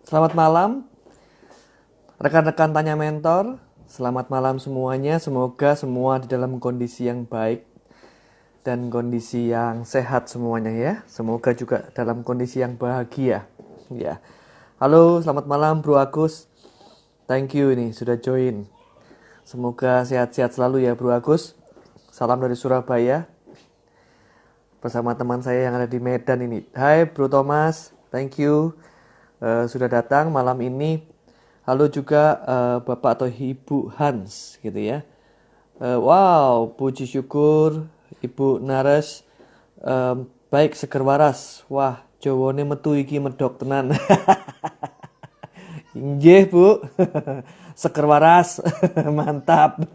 Selamat malam, rekan-rekan Tanya Mentor. Selamat malam semuanya. Semoga semua di dalam kondisi yang baik dan kondisi yang sehat semuanya ya. Semoga juga dalam kondisi yang bahagia. Ya. Halo, selamat malam Bro Agus. Thank you nih sudah join. Semoga sehat-sehat selalu ya Bro Agus. Salam dari Surabaya bersama teman saya yang ada di Medan ini. Hai Bro Thomas, thank you sudah datang malam ini. Halo juga Bapak atau Ibu Hans gitu ya. Wow, puji syukur Ibu Nares. Baik seger waras. Wah, Jawone metu iki medok tenan. Inggih, Bu. Seger waras. Mantap.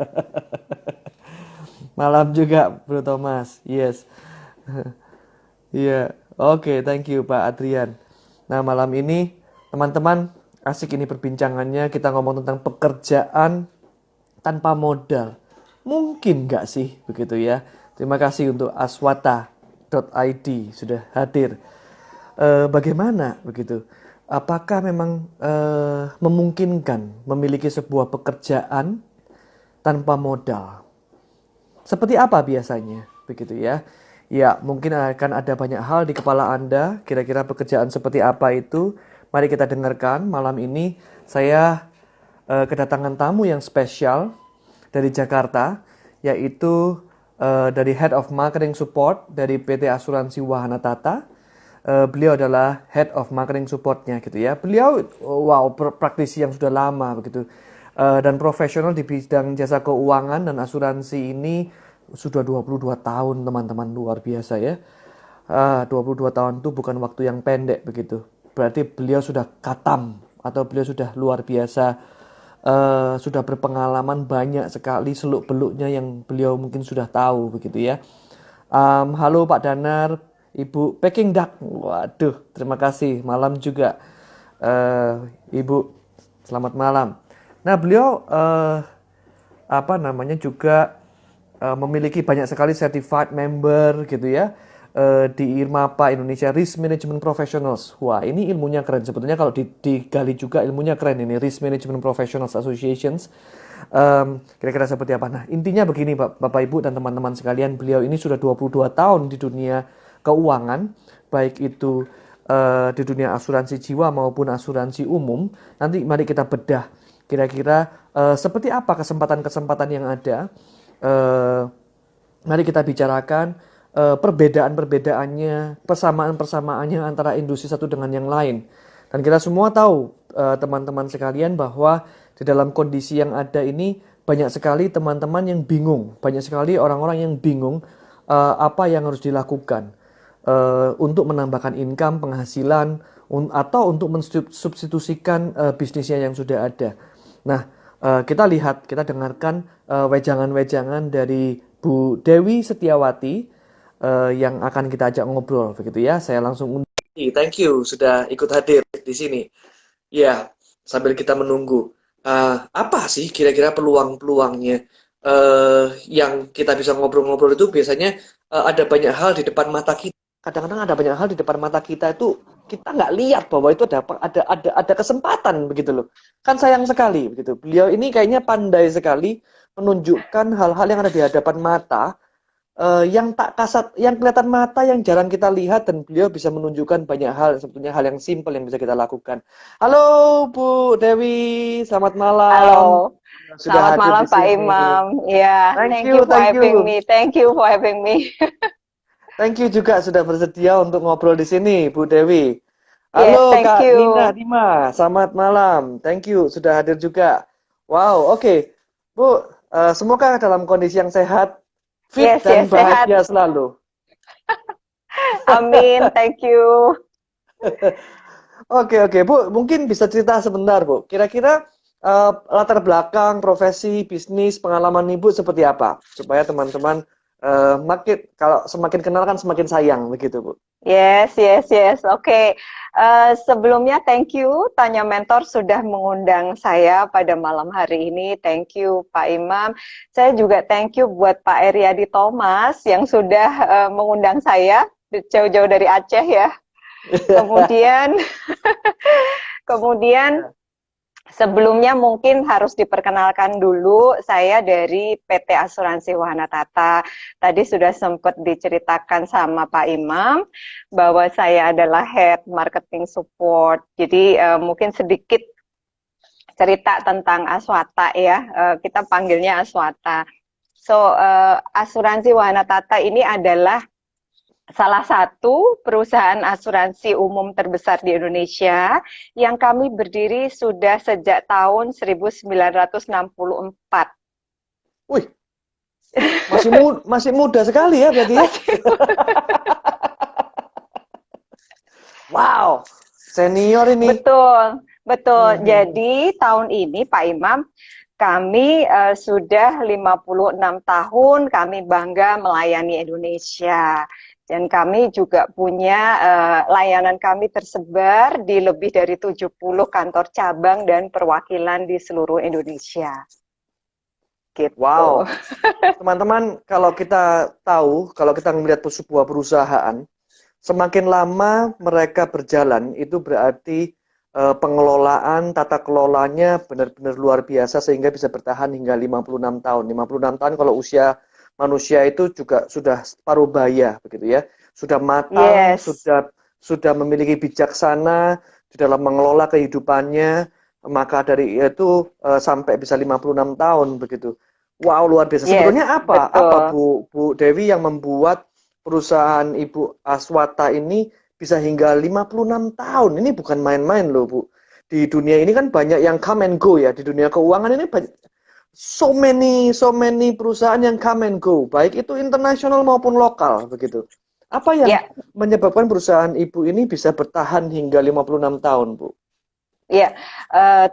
Malam juga, Bro Thomas. Yes. Iya, oke, thank you Pak Adrian. Nah, malam ini teman-teman asik ini perbincangannya kita ngomong tentang pekerjaan tanpa modal. Mungkin nggak sih begitu ya? Terima kasih untuk aswata.id sudah hadir. Bagaimana begitu? Apakah memang memungkinkan memiliki sebuah pekerjaan tanpa modal? Seperti apa biasanya? Begitu ya. Ya, mungkin akan ada banyak hal di kepala Anda. Kira-kira pekerjaan seperti apa itu? Mari kita dengarkan. Malam ini saya kedatangan tamu yang spesial dari Jakarta, yaitu dari Head of Marketing Support dari PT Asuransi Wahana Tata. Beliau adalah Head of Marketing Supportnya gitu ya. Beliau wow praktisi yang sudah lama begitu. Dan profesional di bidang jasa keuangan dan asuransi ini sudah 22 tahun teman-teman, luar biasa ya. 22 tahun itu bukan waktu yang pendek begitu. Berarti beliau sudah katam atau beliau sudah luar biasa, sudah berpengalaman banyak sekali seluk-beluknya yang beliau mungkin sudah tahu begitu ya. Halo Pak Danar, Ibu Peking Duck. Waduh, terima kasih. Malam juga, eh, Ibu. Selamat malam. Nah, beliau apa namanya juga memiliki banyak sekali certified member gitu ya, di IRMAPA Indonesia Risk Management Professionals. Wah, ini ilmunya keren. Sebetulnya kalau digali juga ilmunya keren ini Risk Management Professionals Associations. Kira-kira seperti apa? Nah, intinya begini Bapak Ibu dan teman-teman sekalian, beliau ini sudah 22 tahun di dunia keuangan, baik itu di dunia asuransi jiwa maupun asuransi umum. Nanti mari kita bedah kira-kira seperti apa kesempatan-kesempatan yang ada. Eh, Mari kita bicarakan perbedaan-perbedaannya, persamaan-persamaannya antara industri satu dengan yang lain. Dan kita semua tahu, teman-teman sekalian, bahwa di dalam kondisi yang ada ini banyak sekali teman-teman yang bingung, banyak sekali orang-orang yang bingung apa yang harus dilakukan untuk menambahkan income, penghasilan, atau untuk mensubstitusikan bisnisnya yang sudah ada. Nah, kita lihat, kita dengarkan wejangan-wejangan dari Bu Dewi Setiawati yang akan kita ajak ngobrol, begitu ya. Saya langsung thank you sudah ikut hadir di sini. Ya, sambil kita menunggu, apa sih kira-kira peluang-peluangnya yang kita bisa ngobrol-ngobrol itu biasanya ada banyak hal di depan mata kita. Kadang-kadang ada banyak hal di depan mata kita itu kita nggak lihat bahwa itu ada kesempatan begitu loh. Kan sayang sekali begitu. Beliau ini kayaknya pandai sekali menunjukkan hal-hal yang ada di hadapan mata, yang tak kasat, yang kelihatan mata, yang jarang kita lihat, dan beliau bisa menunjukkan banyak hal, sebetulnya hal yang simpel yang bisa kita lakukan. Halo Bu Dewi, selamat malam. Halo, Sudah selamat hadir malam di Pak sini. Imam. Ya, Thank thank you you, for thank having you. me. Thank you for having me. Thank you juga sudah bersedia untuk ngobrol di sini, Bu Dewi. Yes, Halo thank Kak Nina you. Rima, selamat malam. Thank you sudah hadir juga. Wow, oke. Bu, semoga dalam kondisi yang sehat, fit Yes, dan yes, sehat. bahagia selalu. Amin, thank you. Oke, oke, Bu, mungkin bisa cerita sebentar, Bu. Kira-kira latar belakang, profesi, bisnis, pengalaman Ibu seperti apa? Supaya teman-teman makin kalau semakin kenal kan semakin sayang begitu, Bu. Yes, yes, yes. Oke. Sebelumnya thank you Tanya Mentor sudah mengundang saya pada malam hari ini. Thank you Pak Imam. Saya juga thank you buat Pak Eriadi Thomas yang sudah mengundang saya jauh-jauh dari Aceh ya. Kemudian Kemudian sebelumnya mungkin harus diperkenalkan dulu, saya dari PT Asuransi Wahana Tata. Tadi sudah sempat diceritakan sama Pak Imam bahwa saya adalah Head Marketing Support. Jadi mungkin sedikit cerita tentang Aswata ya, kita panggilnya Aswata. So, Asuransi Wahana Tata ini adalah salah satu perusahaan asuransi umum terbesar di Indonesia yang kami berdiri sudah sejak tahun 1964. Wih, masih muda sekali ya berarti ya? Wow, senior ini. Betul, betul. Jadi tahun ini Pak Imam, kami sudah 56 tahun, kami bangga melayani Indonesia. Dan kami juga punya layanan kami tersebar di lebih dari 70 kantor cabang dan perwakilan di seluruh Indonesia. Gitu. Wow. Teman-teman, kalau kita tahu, kalau kita melihat sebuah perusahaan, semakin lama mereka berjalan, itu berarti pengelolaan, tata kelolanya benar-benar luar biasa sehingga bisa bertahan hingga 56 tahun. 56 tahun kalau usia manusia itu juga sudah separuh baya begitu ya. Sudah matang, Yes. sudah memiliki bijaksana di dalam mengelola kehidupannya, maka dari itu sampai bisa 56 tahun begitu. Wow, luar biasa. Yes, Sebetulnya apa? betul. Apa Bu Dewi yang membuat perusahaan Ibu Aswata ini bisa hingga 56 tahun? Ini bukan main-main loh, Bu. Di dunia ini kan banyak yang come and go ya. Di dunia keuangan ini banyak, so many perusahaan yang come and go, baik itu internasional maupun lokal begitu. Apa yang Ya, menyebabkan perusahaan Ibu ini bisa bertahan hingga 56 tahun, Bu? ya,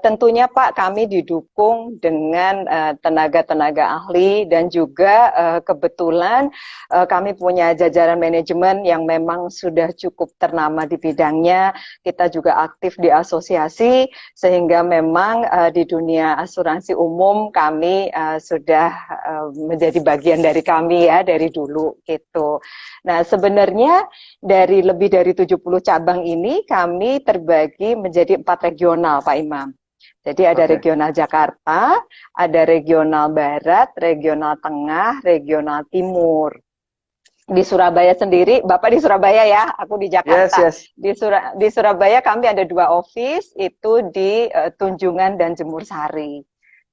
tentunya Pak kami didukung dengan tenaga-tenaga ahli dan juga kebetulan kami punya jajaran manajemen yang memang sudah cukup ternama di bidangnya. Kita juga aktif di asosiasi sehingga memang di dunia asuransi umum kami sudah menjadi bagian dari kami ya dari dulu gitu. Nah, sebenarnya dari lebih dari 70 cabang ini kami terbagi menjadi 4 regional, Pak Imam. Jadi ada Oke. regional Jakarta, ada regional Barat, regional Tengah, regional Timur. Di Surabaya sendiri, Bapak di Surabaya ya, aku di Yes, Jakarta. yes. Di Surabaya kami ada 2 office, itu di Tunjungan dan Jemur Sari.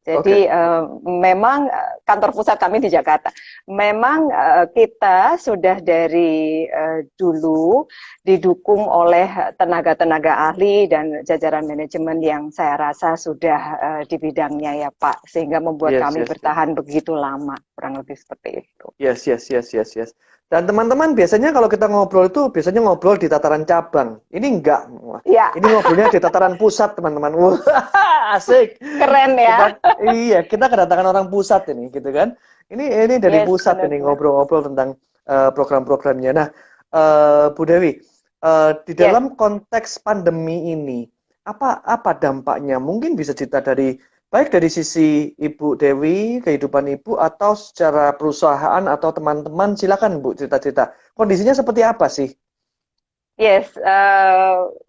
Jadi Oke. memang kantor pusat kami di Jakarta. Memang kita sudah dari dulu didukung oleh tenaga-tenaga ahli dan jajaran manajemen yang saya rasa sudah di bidangnya ya Pak, sehingga membuat Yes, kami yes, yes. bertahan begitu lama, kurang lebih seperti itu. Yes, yes, yes, yes, yes. Dan teman-teman biasanya kalau kita ngobrol itu biasanya ngobrol di tataran cabang. Ini enggak. Wah, Ya, ini ngobrolnya di tataran pusat, teman-man. Wah, asik. keren Kita ya. kita kedatangan orang pusat ini, gitu kan? Ini dari Yes, pusat ini benar-benar. ngobrol-ngobrol tentang program-programnya. Nah, Bu Dewi, di Yes. dalam konteks pandemi ini, apa dampaknya? Mungkin bisa cerita dari baik dari sisi Ibu Dewi, kehidupan Ibu, atau secara perusahaan atau teman-teman, silakan Bu cerita-cerita. Kondisinya seperti apa sih? Yes,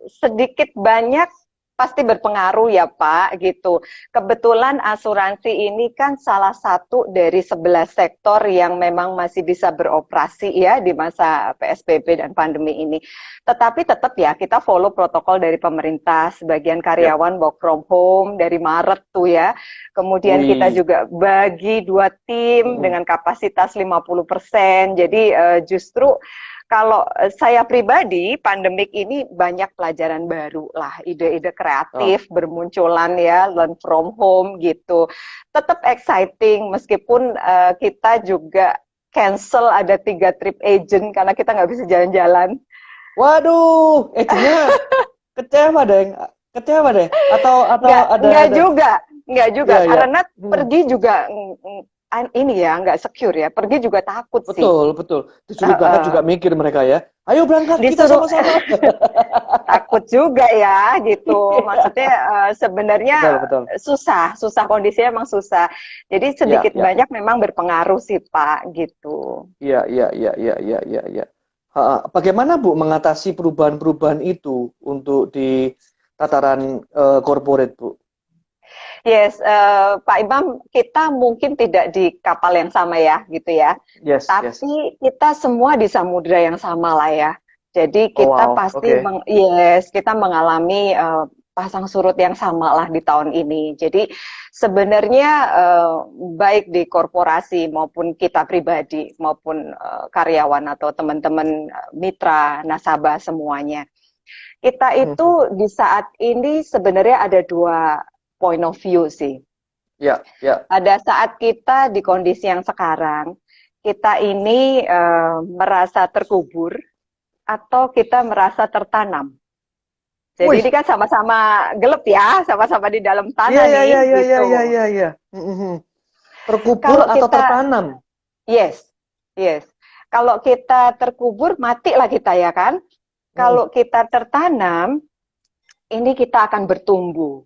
sedikit banyak pasti berpengaruh ya Pak, gitu. Kebetulan asuransi ini kan salah satu dari 11 sektor yang memang masih bisa beroperasi ya di masa PSBB dan pandemi ini. Tetapi tetap ya kita follow protokol dari pemerintah, sebagian Ya. karyawan work from home dari Maret tuh ya. Kemudian kita Wih. juga bagi 2 tim dengan kapasitas 50%. Jadi justru kalau saya pribadi, pandemik ini banyak pelajaran baru lah, ide-ide Oh, kreatif bermunculan ya, learn from home gitu. Tetap exciting meskipun kita juga cancel ada 3 trip agent karena kita nggak bisa jalan-jalan. waduh, agentnya kecewa deh, kecewa deh. Atau ada. Nggak juga, Ya, ya. karena pergi juga ini ya nggak secure ya, pergi juga takut sih. Betul, betul. Disuruh berangkat juga mikir mereka ya. Ayo berangkat, kita Disuruh sama-sama. takut juga ya gitu. Maksudnya sebenarnya Betul, betul. susah kondisinya emang susah. Jadi Ya, sedikit ya. banyak memang berpengaruh sih Pak gitu. Iya, iya, iya, iya, iya, iya, iya. Bagaimana Bu mengatasi perubahan-perubahan itu untuk di tataran corporate, Bu? Yes, Pak Imam, kita mungkin tidak di kapal yang sama ya, gitu ya. Yes, yes. Tapi kita semua di samudra yang sama lah ya. Jadi Oh kita wow, pasti, oke. yes, kita mengalami pasang surut yang sama lah di tahun ini. Jadi sebenarnya baik di korporasi maupun kita pribadi maupun karyawan atau teman-teman mitra nasabah semuanya. Kita itu di saat ini sebenarnya ada dua point of view sih. Ya, ya. Pada saat kita di kondisi yang sekarang, kita ini merasa terkubur atau kita merasa tertanam. Jadi Wih, ini kan sama-sama gelap ya, sama-sama di dalam iya, tanah iya, nih, iya, iya, iya, iya, gitu. iya, iya. Terkubur Kalau atau kita, tertanam? yes, yes. Kalau kita terkubur, matilah kita ya kan. Mm, Kalau kita tertanam, ini kita akan bertumbuh.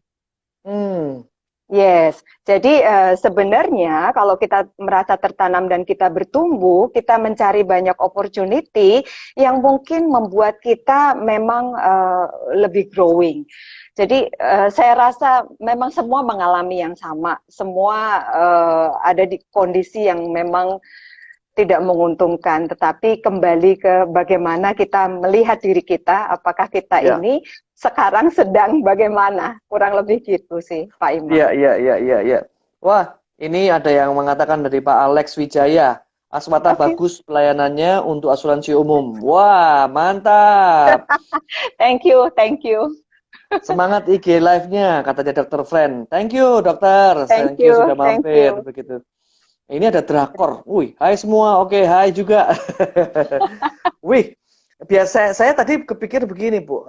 mm. Yes, jadi sebenarnya kalau kita merasa tertanam dan kita bertumbuh, kita mencari banyak opportunity yang mungkin membuat kita memang lebih growing. Jadi saya rasa memang semua mengalami yang sama, semua ada di kondisi yang memang tidak menguntungkan, tetapi kembali ke bagaimana kita melihat diri kita, apakah kita Ya, ini sekarang sedang bagaimana, kurang lebih gitu sih, Pak iya, Imam. iya, iya, iya, iya. Wah, ini ada yang mengatakan dari Pak Alex Wijaya. Asmata Oke, bagus pelayanannya untuk asuransi umum. Wah, mantap. thank you, thank you, Semangat IG live-nya, katanya Dokter Friend. Thank you, dokter. thank Thank you you, sudah thank mampir, you. begitu. Ini ada drakor. Wih, hai semua. Oke, hai juga. Wih, biasa saya tadi kepikir begini, Bu.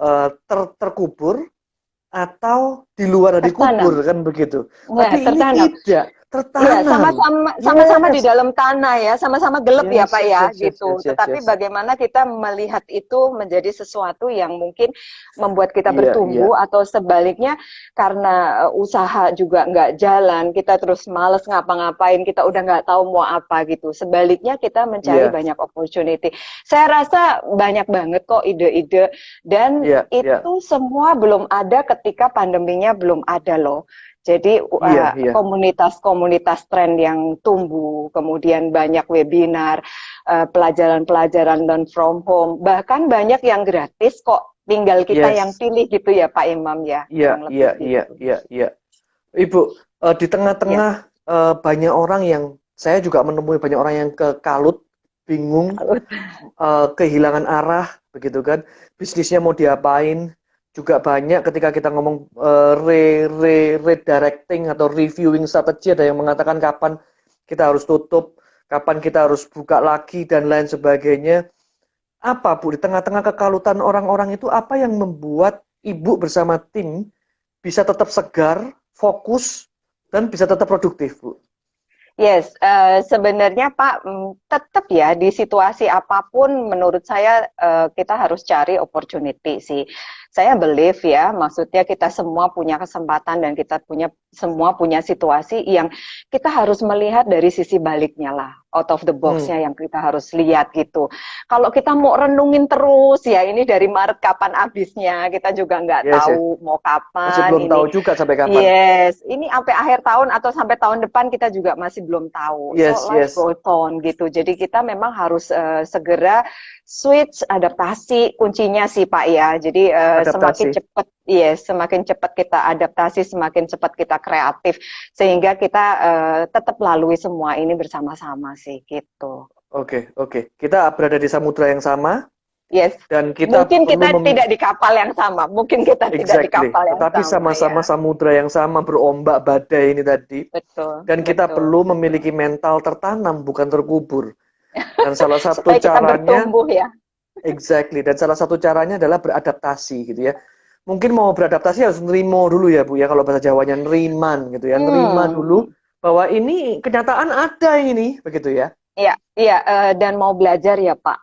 Terkubur atau di luar dari kubur Tertanam, kan begitu. ya Tapi ini tertanam. tidak, Iya, tertanam. sama-sama di Yes. dalam tanah ya, sama-sama gelap ya Yes, Pak yes, ya yes, yes, gitu. yes, yes, Tetapi yes. bagaimana kita melihat itu menjadi sesuatu yang mungkin membuat kita Iya, iya. bertumbuh atau sebaliknya karena usaha juga nggak jalan, kita terus males ngapa-ngapain, kita udah nggak tahu mau apa gitu. Sebaliknya kita mencari Iya, banyak opportunity. Saya rasa banyak banget kok ide-ide dan iya, iya. itu semua belum ada ketika pandeminya belum ada loh. Jadi Iya, iya. komunitas-komunitas tren yang tumbuh, kemudian banyak webinar, pelajaran-pelajaran learn from home, bahkan banyak yang gratis kok, tinggal kita yang Yes. pilih gitu ya Pak Imam ya, Iya, kurang iya, lebih iya, gitu. iya, iya. Ibu, di Ya, tengah-tengah banyak orang yang saya juga menemui banyak orang yang kekalut, bingung, kalau kehilangan arah, begitu kan? Bisnisnya mau diapain? Juga banyak ketika kita ngomong redirecting atau reviewing strategi, ada yang mengatakan kapan kita harus tutup, kapan kita harus buka lagi dan lain sebagainya. Apa, Bu, di tengah-tengah kekalutan orang-orang itu apa yang membuat Ibu bersama tim bisa tetap segar, fokus, dan bisa tetap produktif, Bu? yes, sebenarnya Pak, tetap ya di situasi apapun menurut saya kita harus cari opportunity sih. Saya believe ya, maksudnya kita semua punya kesempatan dan kita semua punya situasi yang kita harus melihat dari sisi baliknya lah, out of the Hmm, box-nya yang kita harus lihat gitu. Kalau kita mau renungin terus ya ini dari Maret kapan habisnya, kita juga nggak yes, yes. tahu mau Masih kapan belum ini. tahu juga sampai kapan. Yes, ini sampai akhir tahun atau sampai tahun depan kita juga masih belum tahu. So Yes, life yes. goes on gitu. Jadi kita memang harus segera switch adaptasi kuncinya sih Pak ya. Jadi semakin Adaptasi. cepat, yes, semakin cepat kita adaptasi, semakin cepat kita kreatif sehingga kita tetap lalui semua ini bersama-sama sih gitu. Oke, oke. Kita berada di samudra yang sama, Yes, dan kita mungkin perlu kita tidak di kapal yang sama. Mungkin kita tidak di exactly. kapal yang Tetapi sama sama-sama ya. samudra yang sama berombak badai ini tadi. Betul, Dan kita betul, perlu betul. memiliki mental tertanam, bukan terkubur. Dan salah satu Supaya kita caranya, bertumbuh ya. exactly. Dan salah satu caranya adalah beradaptasi gitu ya. Mungkin mau beradaptasi harus nerimo dulu ya Bu ya, kalau bahasa Jawanya neriman gitu ya. Nerima dulu Hmm, bahwa ini kenyataan ada ini, begitu ya. iya, iya, dan mau belajar ya Pak.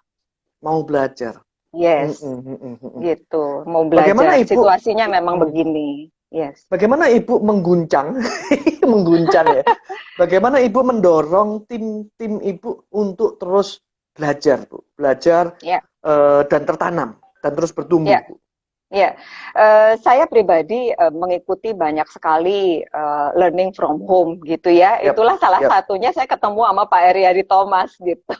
Mau belajar. Mm, Yes, mm, mm, mm, mm. gitu. Mau Bagaimana belajar. Ibu Situasinya memang mm, begini. Yes. bagaimana Ibu mengguncang mengguncang ya. Bagaimana Ibu mendorong tim-tim Ibu untuk terus belajar, Bu. Belajar Ya, dan tertanam dan terus bertumbuh, ya. Bu. Ya, saya pribadi mengikuti banyak sekali learning from home gitu ya. Yap, Itulah salah yap. satunya saya ketemu sama Pak Eri Hadi Thomas gitu.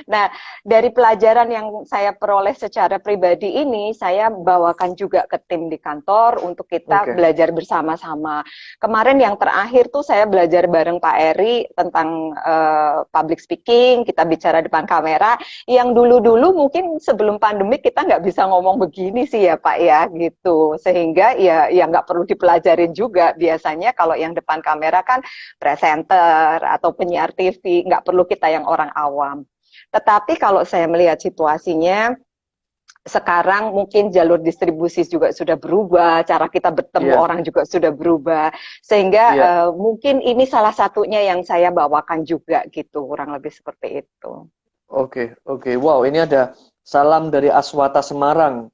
Nah, dari pelajaran yang saya peroleh secara pribadi ini, saya bawakan juga ke tim di kantor untuk kita Oke. belajar bersama-sama. Kemarin yang terakhir tuh saya belajar bareng Pak Eri tentang public speaking, kita bicara depan kamera. Yang dulu-dulu mungkin sebelum pandemi kita nggak bisa ngomong begini sih ya Pak ya, gitu. Sehingga ya nggak perlu dipelajarin juga. Biasanya kalau yang depan kamera kan presenter atau penyiar TV, nggak perlu kita yang orang awam. Tetapi kalau saya melihat situasinya, sekarang mungkin jalur distribusi juga sudah berubah, cara kita bertemu Iya, orang juga sudah berubah, sehingga iya. mungkin ini salah satunya yang saya bawakan juga gitu, kurang lebih seperti itu. Oke, oke. Wow, ini ada salam dari Aswata Semarang,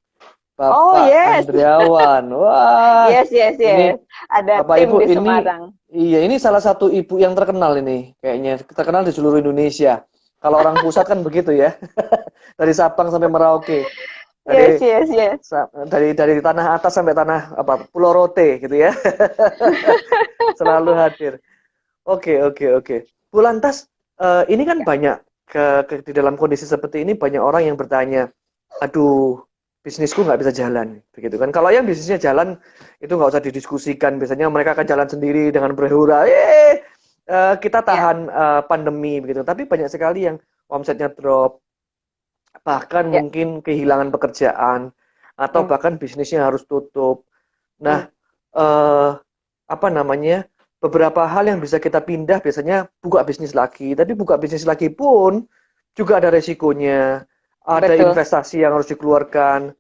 Oh Bapak yes, Andriawan. Wah, yes, yes, ini yes. Ada Bapak tim Ibu di ini, Semarang. iya ini salah satu ibu yang terkenal ini, kayaknya terkenal di seluruh Indonesia. Kalau orang pusat kan begitu ya, dari Sabang sampai Merauke, Yes, dari yes, yes. dari tanah atas sampai tanah apa Pulau Rote gitu ya, selalu hadir. Oke, oke, oke. Bu lantas, ini kan banyak di dalam kondisi seperti ini banyak orang yang bertanya, aduh, bisnisku nggak bisa jalan, begitu kan? Kalau yang bisnisnya jalan itu nggak usah didiskusikan. Biasanya mereka akan jalan sendiri dengan berhura, kita Ya, tahan pandemi begitu. Tapi banyak sekali yang omsetnya drop, bahkan ya. mungkin kehilangan pekerjaan atau Hmm, bahkan bisnisnya harus tutup. hmm. Nah, apa namanya, beberapa hal yang bisa kita pindah biasanya buka bisnis lagi. Tapi buka bisnis lagi pun juga ada resikonya, ada Betul. investasi yang harus dikeluarkan.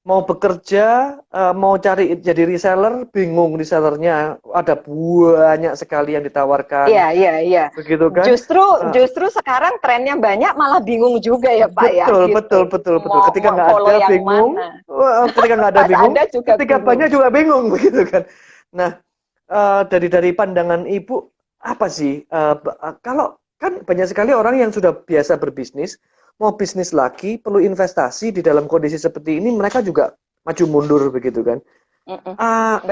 Mau bekerja, mau cari jadi reseller, bingung resellernya. Ada banyak sekali yang Iya, ditawarkan, iya, iya. begitu kan? Justru Eh, justru sekarang trennya banyak malah bingung juga ya Pak ya Betul, gitu. betul, betul, betul. Mau Ketika mau nggak follow ada yang bingung, mana? ketika nggak ada Pas bingung, ada juga ketika banyak bingung. juga bingung, begitu kan. Nah, dari pandangan Ibu, apa sih, kalau kan banyak sekali orang yang sudah biasa berbisnis, mau bisnis lagi, perlu investasi di dalam kondisi seperti ini, mereka juga maju mundur, begitu kan. Mm-mm.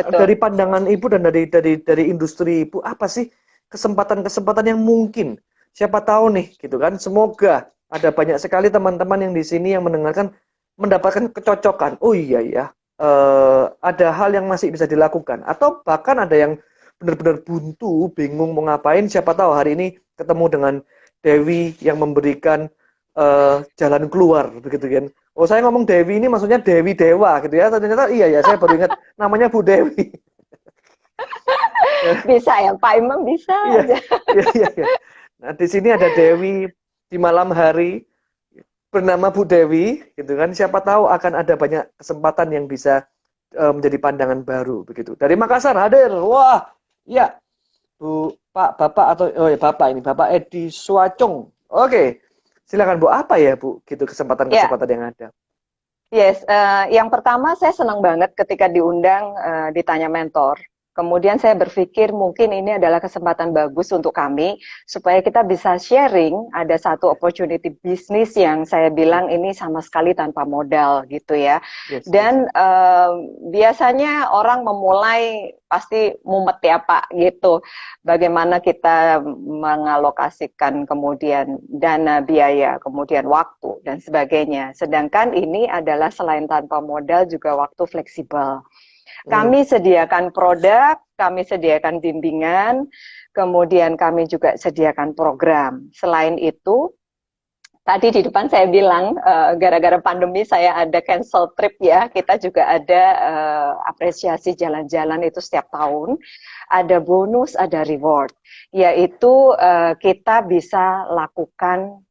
Dari Betul. pandangan Ibu dan dari industri Ibu, apa sih kesempatan-kesempatan yang mungkin? Siapa tahu nih, gitu kan. Semoga ada banyak sekali teman-teman yang di sini yang mendengarkan mendapatkan kecocokan. Oh iya ya, ada hal yang masih bisa dilakukan. Atau bahkan ada yang benar-benar buntu, bingung mau ngapain. Siapa tahu hari ini ketemu dengan Dewi yang memberikan jalan keluar, begitu kan. Oh, saya ngomong Dewi ini maksudnya Dewi Dewa gitu ya. Ternyata iya ya, saya baru ingat namanya Bu Dewi. Ya, Bisa ya Pak Imam bisa iya, aja. iya, iya, iya. Nah, di sini ada Dewi di malam hari bernama Bu Dewi, gitu kan. Siapa tahu akan ada banyak kesempatan yang bisa menjadi pandangan baru begitu. Dari Makassar hadir. Wah, iya, Bu Pak Bapak atau oh ya Bapak ini, Bapak Edi Suacung. Oke. Silakan Bu, apa ya Bu? Gitu Ya, kesempatan-kesempatan yang ada. yes. Yang pertama saya senang banget ketika diundang ditanya mentor. Kemudian saya berpikir mungkin ini adalah kesempatan bagus untuk kami supaya kita bisa sharing. Ada satu opportunity bisnis yang saya bilang ini sama sekali tanpa modal gitu ya. Yes, yes. Dan biasanya orang memulai pasti mumet ya Pak gitu. Bagaimana kita mengalokasikan kemudian dana biaya, kemudian waktu dan sebagainya. Sedangkan ini adalah selain tanpa modal juga waktu fleksibel. Hmm. Kami sediakan produk, kami sediakan bimbingan, kemudian kami juga sediakan program. Selain itu, tadi di depan saya bilang, gara-gara pandemi saya ada cancel trip ya, kita juga ada apresiasi jalan-jalan itu setiap tahun, ada bonus, ada reward, yaitu kita bisa lakukan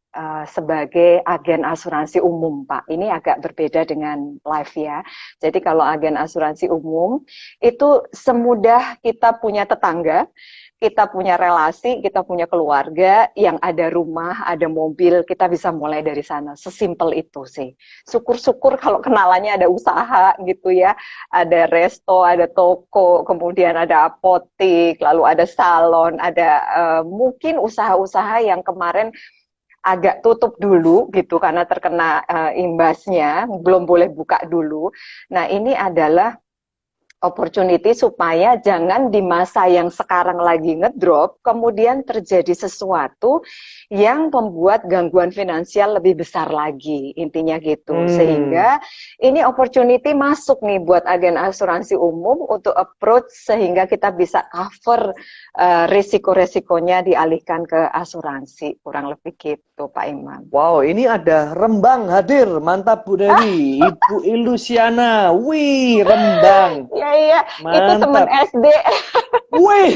sebagai agen asuransi umum, Pak. Ini agak berbeda dengan life ya. Jadi kalau agen asuransi umum, itu semudah kita punya tetangga, kita punya relasi, kita punya keluarga, yang ada rumah, ada mobil, kita bisa mulai dari sana. Sesimpel itu sih. Syukur-syukur kalau kenalannya ada usaha gitu ya. Ada resto, ada toko, kemudian ada apotik, lalu ada salon, ada mungkin usaha-usaha yang kemarin agak tutup dulu gitu karena terkena imbasnya, belum boleh buka dulu. Nah, ini adalah opportunity supaya jangan di masa yang sekarang lagi ngedrop, kemudian terjadi sesuatu yang membuat gangguan finansial lebih besar lagi, intinya gitu. Hmm. Sehingga ini opportunity masuk nih buat agen asuransi umum untuk approach sehingga kita bisa cover risiko-risikonya dialihkan ke asuransi, kurang lebih gitu Pak Imam. Wow, ini ada Rembang hadir. Mantap Bu Dewi, Ibu Ilusiana. Wih, Rembang. Iya, iya, itu teman Mantap. SD. Wih.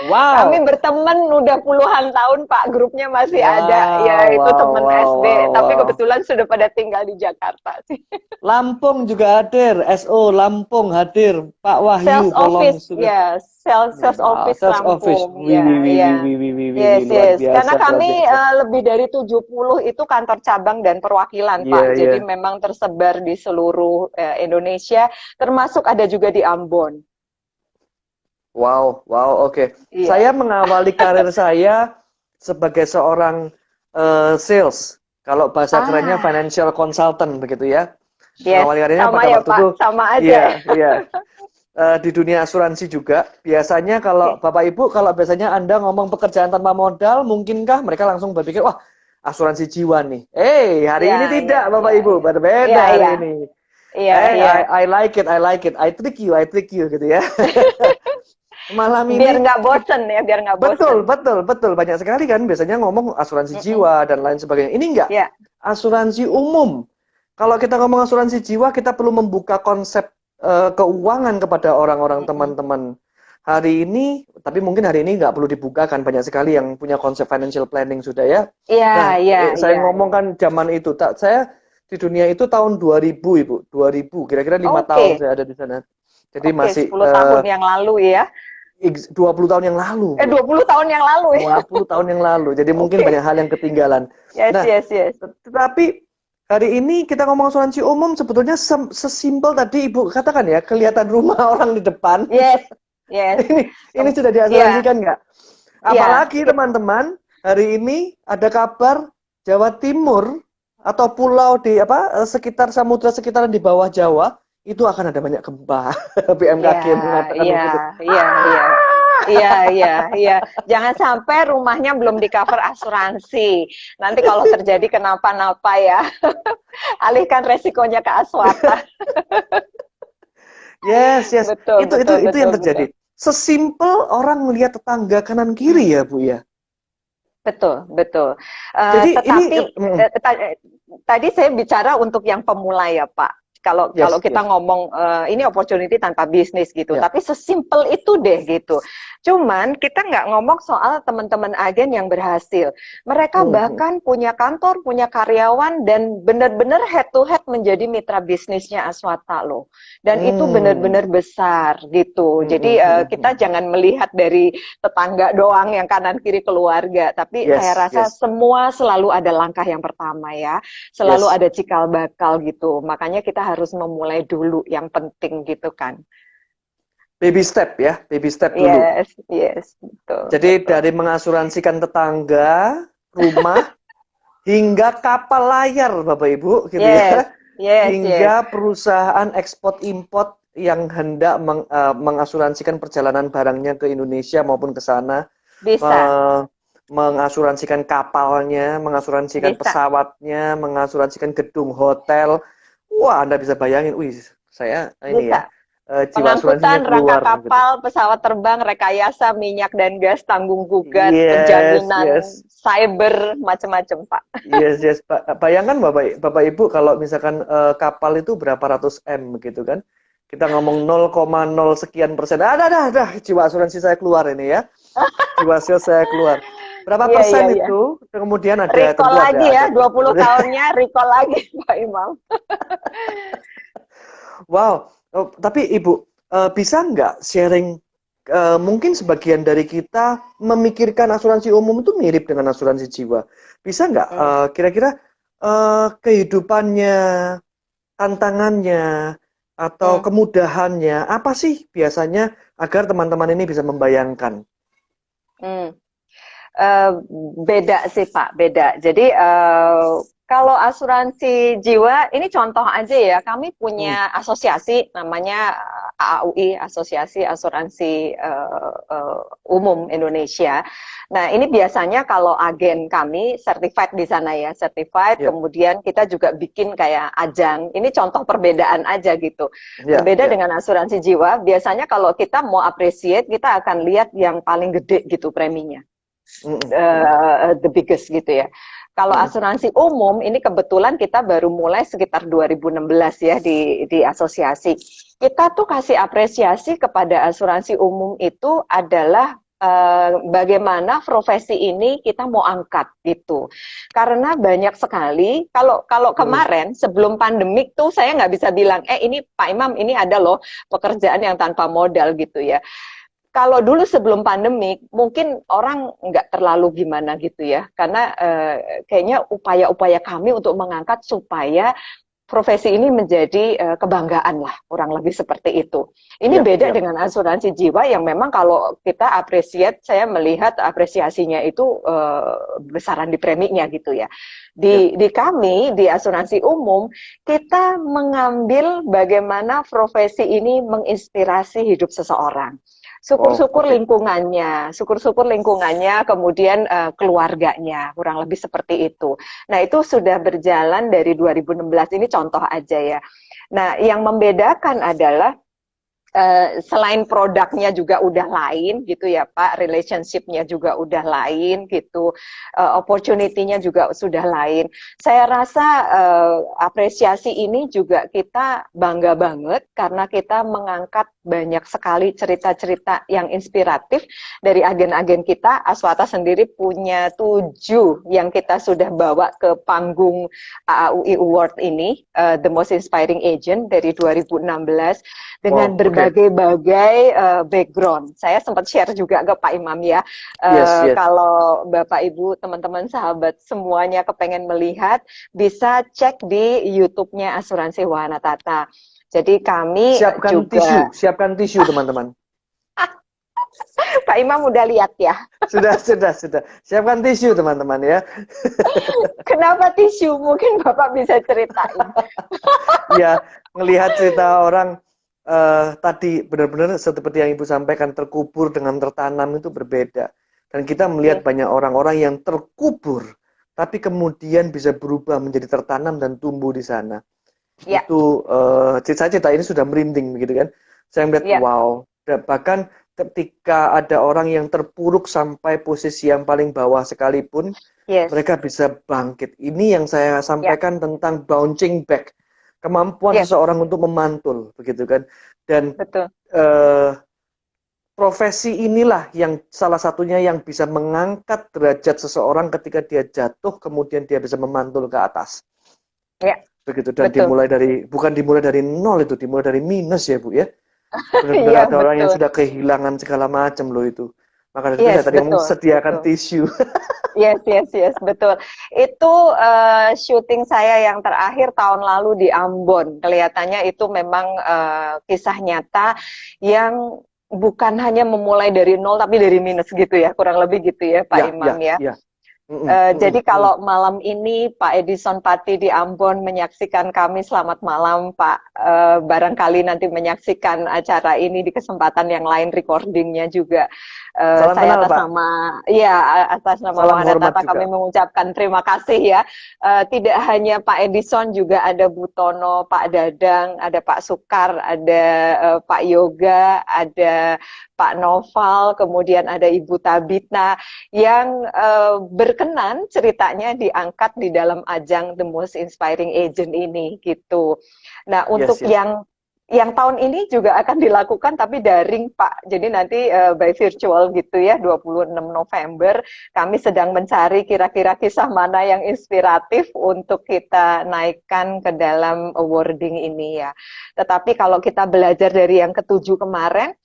Kami Wow. berteman udah puluhan tahun, Pak. Grupnya masih ada. Ya, Wow, itu wow, teman wow, SD. wow, Tapi wow. kebetulan sudah pada tinggal di Jakarta sih. Lampung juga hadir. SO Lampung hadir. Pak Sales Wahyu, tolong office, sudah. ya. Sales Wow, office sales office. Lampung. Wih, wih, Ya, wih, wih, ya. wih, wih, wih, wih, wih. Yes, Luar yes. Karena biasa, luar kami biasa. lebih dari 70 itu kantor cabang dan perwakilan, Iya, Pak. iya. Jadi memang tersebar di seluruh Indonesia, termasuk ada juga di Ambon. Wow, wow, oke. Iya. Saya mengawali karir saya sebagai seorang sales. Kalau bahasa kerennya Ah, financial consultant begitu ya. yes. Mengawali karirnya Sama pada ya, waktu itu, Pak. Sama aja. iya, iya. Di dunia asuransi juga. Biasanya kalau Oke. Bapak Ibu, kalau biasanya Anda ngomong pekerjaan tanpa modal, mungkinkah mereka langsung berpikir, wah, asuransi jiwa nih. Hari Iya, ini iya, tidak, iya, Bapak Ibu, iya. berbeda Iya, iya. hari ini. Iya, iya. I like it, I like it. I trick you gitu ya. Malam Biar ini nggak bosen ya, biar nggak bosen. betul, betul, betul. Banyak sekali kan biasanya ngomong asuransi Mm-mm. jiwa dan lain sebagainya. Ini enggak, Ya, asuransi umum. Kalau kita ngomong asuransi jiwa, kita perlu membuka konsep keuangan kepada orang-orang mm-mm. teman-teman hari ini, tapi mungkin hari ini nggak perlu dibukakan. Banyak sekali yang punya konsep financial planning sudah ya. Iya, Nah, iya, saya iya, ngomong iya. kan zaman itu, saya di dunia itu tahun 2000, Ibu. 2000, kira-kira 5 tahun Oke, saya ada di sana. Jadi oke, masih 10 tahun yang lalu ya. 20 tahun yang lalu, Bu. 20 tahun yang lalu ya. 20 tahun yang lalu. Jadi mungkin Oke. banyak hal yang ketinggalan. Yes, Nah, yes, yes. tetapi hari ini kita ngomong asuransi umum sebetulnya sesimpel tadi Ibu katakan ya, kelihatan rumah orang di depan. Yes, yes. Ini sudah Iya, diasuransikan nggak? iya. Apalagi teman-teman, hari ini ada kabar Jawa Timur atau pulau di sekitar samudra sekitaran di bawah Jawa itu akan ada banyak gempa. Iya, BMKG mengatakan iya, begitu. iya, iya. Iya, iya, iya. Jangan sampai rumahnya belum di cover asuransi. Nanti kalau terjadi kenapa-napa ya, alihkan resikonya ke Aswata. Yes, yes. Betul, betul, Itu betul, yang betul. terjadi. Sesimpel orang melihat tetangga kanan kiri ya, Bu ya. Betul, betul. Jadi ini Tetapi tadi saya bicara untuk yang pemula ya, Pak. Kalau yes, kita yes. ngomong ini opportunity tanpa bisnis gitu, Ya. tapi sesimpel itu deh gitu. Cuman kita nggak ngomong soal teman-teman agen yang berhasil. Mereka Hmm. bahkan punya kantor, punya karyawan dan benar-benar head to head menjadi mitra bisnisnya Aswata loh. Dan itu Hmm. benar-benar besar gitu. Hmm, Jadi hmm, hmm, kita hmm. jangan melihat dari tetangga doang yang kanan kiri keluarga, tapi saya Yes, rasa yes, semua selalu ada langkah yang pertama ya, selalu yes. ada cikal bakal gitu. Makanya kita harus memulai dulu yang penting gitu kan. Baby step ya, baby step dulu. Yes, yes, betul, Jadi betul. dari mengasuransikan tetangga, rumah, hingga kapal layar, Bapak Ibu, gitu Yes, ya. yes, yes. Hingga perusahaan ekspor import yang hendak mengasuransikan perjalanan barangnya ke Indonesia maupun ke sana, Bisa, me- mengasuransikan kapalnya, mengasuransikan bisa. pesawatnya, mengasuransikan gedung hotel. Wah, Anda bisa bayangin, wih, saya ini ya, Bisa. jiwa asuransinya Pengangkutan, rangka keluar gitu. kapal, pesawat terbang, rekayasa, minyak dan gas, tanggung gugat, Yes, jaminan yes. cyber, macam-macam, Pak. Yes, yes. Bayangkan Bapak Ibu kalau misalkan kapal itu berapa ratus M gitu kan. Kita ngomong 0,0 sekian persen. Jiwa asuransi saya keluar ini ya. Jiwa sales saya keluar. Berapa Iya, iya, persen iya. itu? Kemudian ada Recall tentu lagi ya, ada 20 tahunnya recall lagi, Pak Imam. wow. Tapi Ibu bisa nggak sharing mungkin sebagian dari kita memikirkan asuransi umum itu mirip dengan asuransi jiwa. Bisa nggak Hmm, kira-kira kehidupannya, tantangannya, atau hmm. kemudahannya, apa sih biasanya agar teman-teman ini bisa membayangkan? Hmm. Eh, beda sih Pak, beda. Jadi kalau asuransi jiwa ini contoh aja ya, kami Hmm. punya asosiasi namanya AAUI, Asosiasi Asuransi Umum Indonesia. Nah, ini biasanya kalau agen kami certified di sana ya, certified, Ya, kemudian kita juga bikin kayak ajang. Ini contoh perbedaan aja gitu. ya, Berbeda ya. dengan asuransi jiwa, biasanya kalau kita mau appreciate, kita akan lihat yang paling gede gitu preminya, Mm-mm, mm-mm, the biggest gitu ya. Kalau mm-mm. asuransi umum ini kebetulan kita baru mulai sekitar 2016 ya di asosiasi. Kita tuh kasih apresiasi kepada asuransi umum itu adalah bagaimana profesi ini kita mau angkat gitu. Karena banyak sekali kalau kalau Mm-mm. kemarin sebelum pandemik tuh saya nggak bisa bilang ini Pak Imam ini ada loh pekerjaan yang tanpa modal gitu ya. Kalau dulu sebelum pandemik, mungkin orang nggak terlalu gimana gitu ya, karena kayaknya upaya-upaya kami untuk mengangkat supaya profesi ini menjadi kebanggaan lah, kurang lebih seperti itu. Ini Ya, beda ya, dengan asuransi jiwa yang memang kalau kita appreciate, saya melihat apresiasinya itu besaran di preminya gitu ya. ya. Di kami, di asuransi umum, kita mengambil bagaimana profesi ini menginspirasi hidup seseorang. Wow, Syukur-syukur oke. lingkungannya, syukur-syukur lingkungannya, kemudian keluarganya, kurang lebih seperti itu. Nah, itu sudah berjalan dari 2016, ini contoh aja ya. Nah, yang membedakan adalah selain produknya juga udah lain gitu ya Pak, relationship-nya juga udah lain gitu, opportunity-nya juga sudah lain. Saya rasa apresiasi ini juga kita bangga banget karena kita mengangkat banyak sekali cerita-cerita yang inspiratif dari agen-agen kita. Aswata sendiri punya 7 yang kita sudah bawa ke panggung AAUI Award ini, The Most Inspiring Agent dari 2016 dengan Wow, oke. berbagai-bagai background. Saya sempat share juga ke Pak Imam ya. Yes, yes. Kalau Bapak Ibu, teman-teman sahabat semuanya kepengen melihat, bisa cek di YouTube-nya Asuransi Wahana Tata. Jadi kami juga, Siapkan tisu teman-teman. Pak Imam udah lihat ya. Sudah. Siapkan tisu teman-teman ya. Kenapa tisu? Mungkin Bapak bisa ceritain. Ya, ngelihat cerita orang tadi benar-benar seperti yang Ibu sampaikan, terkubur dengan tertanam itu berbeda. Dan kita melihat Yes. banyak orang-orang yang terkubur, tapi kemudian bisa berubah menjadi tertanam dan tumbuh di sana. Ya, Itu cerita-cerita ini sudah merinding begitu kan. Saya melihat ya, wow. Dan bahkan ketika ada orang yang terpuruk sampai posisi yang paling bawah sekalipun, yes, mereka bisa bangkit. Ini yang saya ya, sampaikan tentang bouncing back. Kemampuan yes, seseorang untuk memantul, begitu kan. Dan betul. eh, profesi inilah yang salah satunya yang bisa mengangkat derajat seseorang ketika dia jatuh, kemudian dia bisa memantul ke atas. Ya, Begitu. Dan betul. bukan dimulai dari nol itu, dimulai dari minus ya Bu ya. Benar-benar Iya, ada orang yang betul. sudah kehilangan segala macam loh itu. Maka dari itu saya Yes, tadi ngomong betul, sediakan betul. tisu. Yes, betul. Itu syuting saya yang terakhir tahun lalu di Ambon. Kelihatannya itu memang kisah nyata yang bukan hanya memulai dari nol, tapi dari minus gitu ya, kurang lebih gitu ya, Pak Ya, Imam ya, ya. ya. Mm-mm, mm-mm, Jadi mm-mm. kalau malam ini Pak Edison Pati di Ambon menyaksikan kami, selamat malam Pak. Barangkali nanti menyaksikan acara ini di kesempatan yang lain, recordingnya juga. Salam Saya kenal atas Pak. nama, ya atas nama Salam Wahana hormat Tata juga. kami mengucapkan terima kasih ya. Tidak hanya Pak Edison, juga ada Bu Tono, Pak Dadang, ada Pak Sukar, ada Pak Yoga, ada Pak Noval, kemudian ada Ibu Tabita yang berkenan ceritanya diangkat di dalam ajang The Most Inspiring Agent ini gitu. Nah, Yes, untuk yes. yang tahun ini juga akan dilakukan tapi daring Pak. Jadi nanti by virtual gitu ya, 26 November kami sedang mencari kira-kira kisah mana yang inspiratif untuk kita naikkan ke dalam awarding ini ya. Tetapi kalau kita belajar dari yang ketujuh kemarin,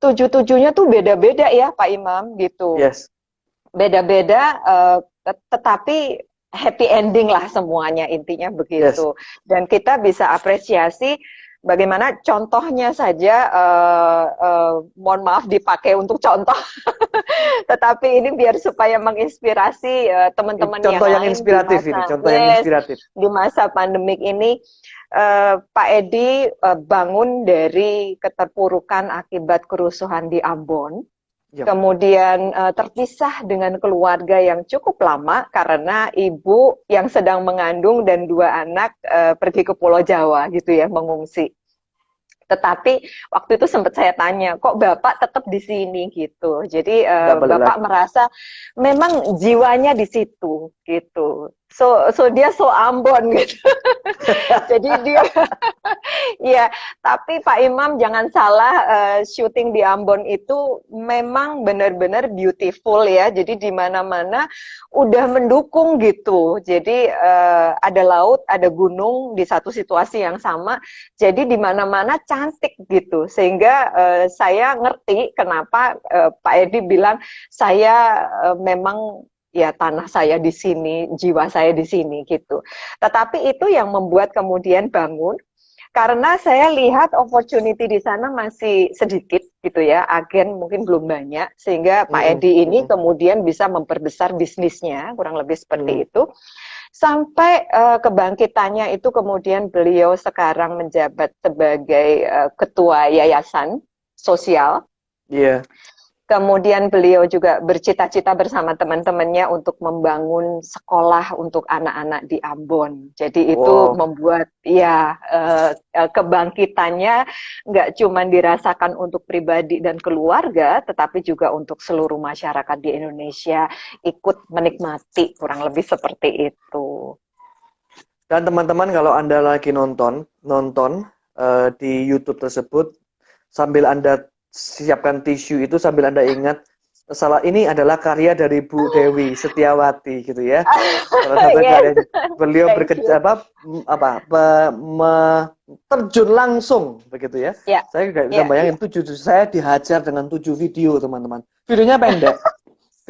tujuh-tujuhnya tuh beda-beda ya Pak Imam gitu, Yes. beda-beda, tetapi happy ending lah semuanya, intinya Yes. begitu. Dan kita bisa apresiasi bagaimana contohnya saja, mohon maaf dipakai untuk contoh, Tetapi ini biar supaya menginspirasi teman-teman yang Contoh yang lain di inspiratif ini, masa, contoh yang yes, inspiratif. di masa pandemik ini, Pak Edi bangun dari keterpurukan akibat kerusuhan di Ambon. Yap. Kemudian terpisah dengan keluarga yang cukup lama karena ibu yang sedang mengandung dan dua anak pergi ke Pulau Jawa gitu ya, mengungsi. Tetapi waktu itu sempat saya tanya, kok Bapak tetap di sini gitu. Jadi Nggak balik Bapak lagi. merasa memang jiwanya di situ gitu. So dia so Ambon gitu. Jadi dia iya, tapi Pak Imam jangan salah, syuting di Ambon itu memang benar-benar beautiful ya. Jadi di mana-mana udah mendukung gitu. Jadi ada laut, ada gunung di satu situasi yang sama. Jadi di mana-mana cantik gitu. Sehingga saya ngerti kenapa Pak Edi bilang saya memang ya tanah saya di sini, jiwa saya di sini gitu. Tetapi itu yang membuat kemudian bangun karena saya lihat opportunity di sana masih sedikit gitu ya, agen mungkin belum banyak, sehingga Pak Edi ini kemudian bisa memperbesar bisnisnya, kurang lebih seperti itu. Sampai kebangkitannya itu kemudian beliau sekarang menjabat sebagai ketua yayasan sosial. Iya. Kemudian beliau juga bercita-cita bersama teman-temannya untuk membangun sekolah untuk anak-anak di Ambon. Jadi itu Wow. membuat ya kebangkitannya nggak cuma dirasakan untuk pribadi dan keluarga, tetapi juga untuk seluruh masyarakat di Indonesia ikut menikmati, kurang lebih seperti itu. Dan teman-teman kalau Anda lagi nonton di YouTube tersebut, sambil Anda siapkan tisu itu, sambil Anda ingat, ini adalah karya dari Bu Dewi Setiawati gitu ya. Salah satu Yes, karya beliau thank you. terjun langsung begitu ya. Ya, Saya nggak bisa ya, bayangin ya. itu justru saya dihajar dengan 7 video teman-teman. Videonya pendek.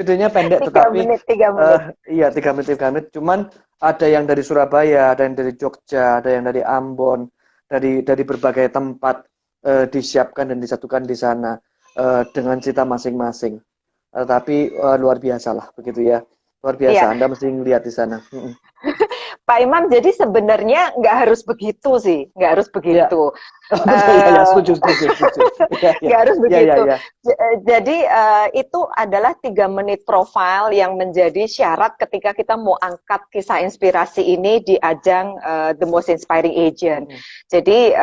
Videonya pendek Tiga tetapi menit, 3 menit. iya 3 menit. Cuman ada yang dari Surabaya, ada yang dari Jogja, ada yang dari Ambon, dari berbagai tempat disiapkan dan disatukan di sana dengan cerita masing-masing. Tapi luar biasa lah begitu ya. Luar Iya. biasa. Anda mesti lihat di sana. Pak Imam, jadi sebenarnya nggak harus begitu sih, nggak harus Ya. begitu. Oh, betul ya, setuju. Ya. Nggak harus Ya, ya, begitu. ya. Jadi itu adalah 3 menit profile yang menjadi syarat ketika kita mau angkat kisah inspirasi ini di ajang The Most Inspiring Agent. Jadi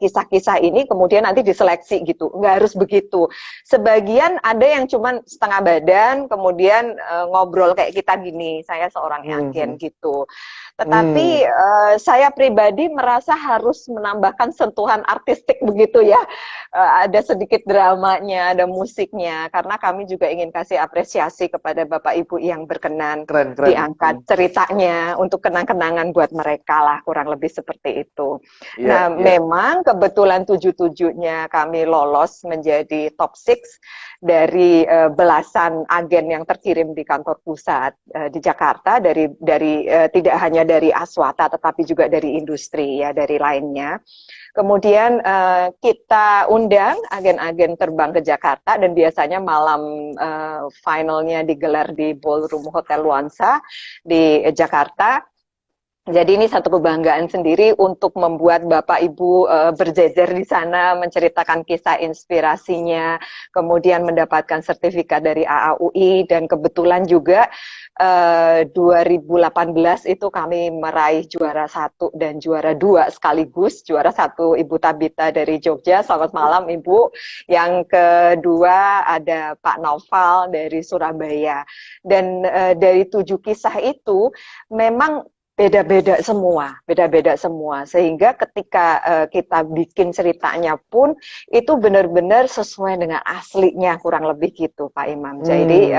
kisah-kisah ini kemudian nanti diseleksi gitu, nggak harus begitu. Sebagian ada yang cuman setengah badan, kemudian ngobrol kayak kita gini, saya seorang agen gitu. Tetapi saya pribadi merasa harus menambahkan sentuhan artistik begitu ya. Ada sedikit dramanya, ada musiknya, karena kami juga ingin kasih apresiasi kepada Bapak Ibu yang berkenan Keren. diangkat ceritanya untuk kenang-kenangan buat mereka lah, kurang lebih seperti itu. Iya, Nah, iya. memang kebetulan 7-7-nya kami lolos menjadi top 6 dari belasan agen yang terkirim di kantor pusat di Jakarta, dari tidak hanya dari Aswata tetapi juga dari industri ya, dari lainnya. Kemudian kita undang agen-agen terbang ke Jakarta dan biasanya malam finalnya digelar di Ballroom Hotel Luansa di Jakarta. Jadi ini satu kebanggaan sendiri untuk membuat Bapak Ibu berjejer di sana, menceritakan kisah inspirasinya, kemudian mendapatkan sertifikat dari AAUI, dan kebetulan juga 2018 itu kami meraih juara 1 dan juara 2 sekaligus. Juara 1 Ibu Tabita dari Jogja, selamat malam Ibu. Yang kedua ada Pak Noval dari Surabaya. Dan dari 7 kisah itu memang beda-beda semua, sehingga ketika kita bikin ceritanya pun itu benar-benar sesuai dengan aslinya, kurang lebih gitu Pak Imam. Jadi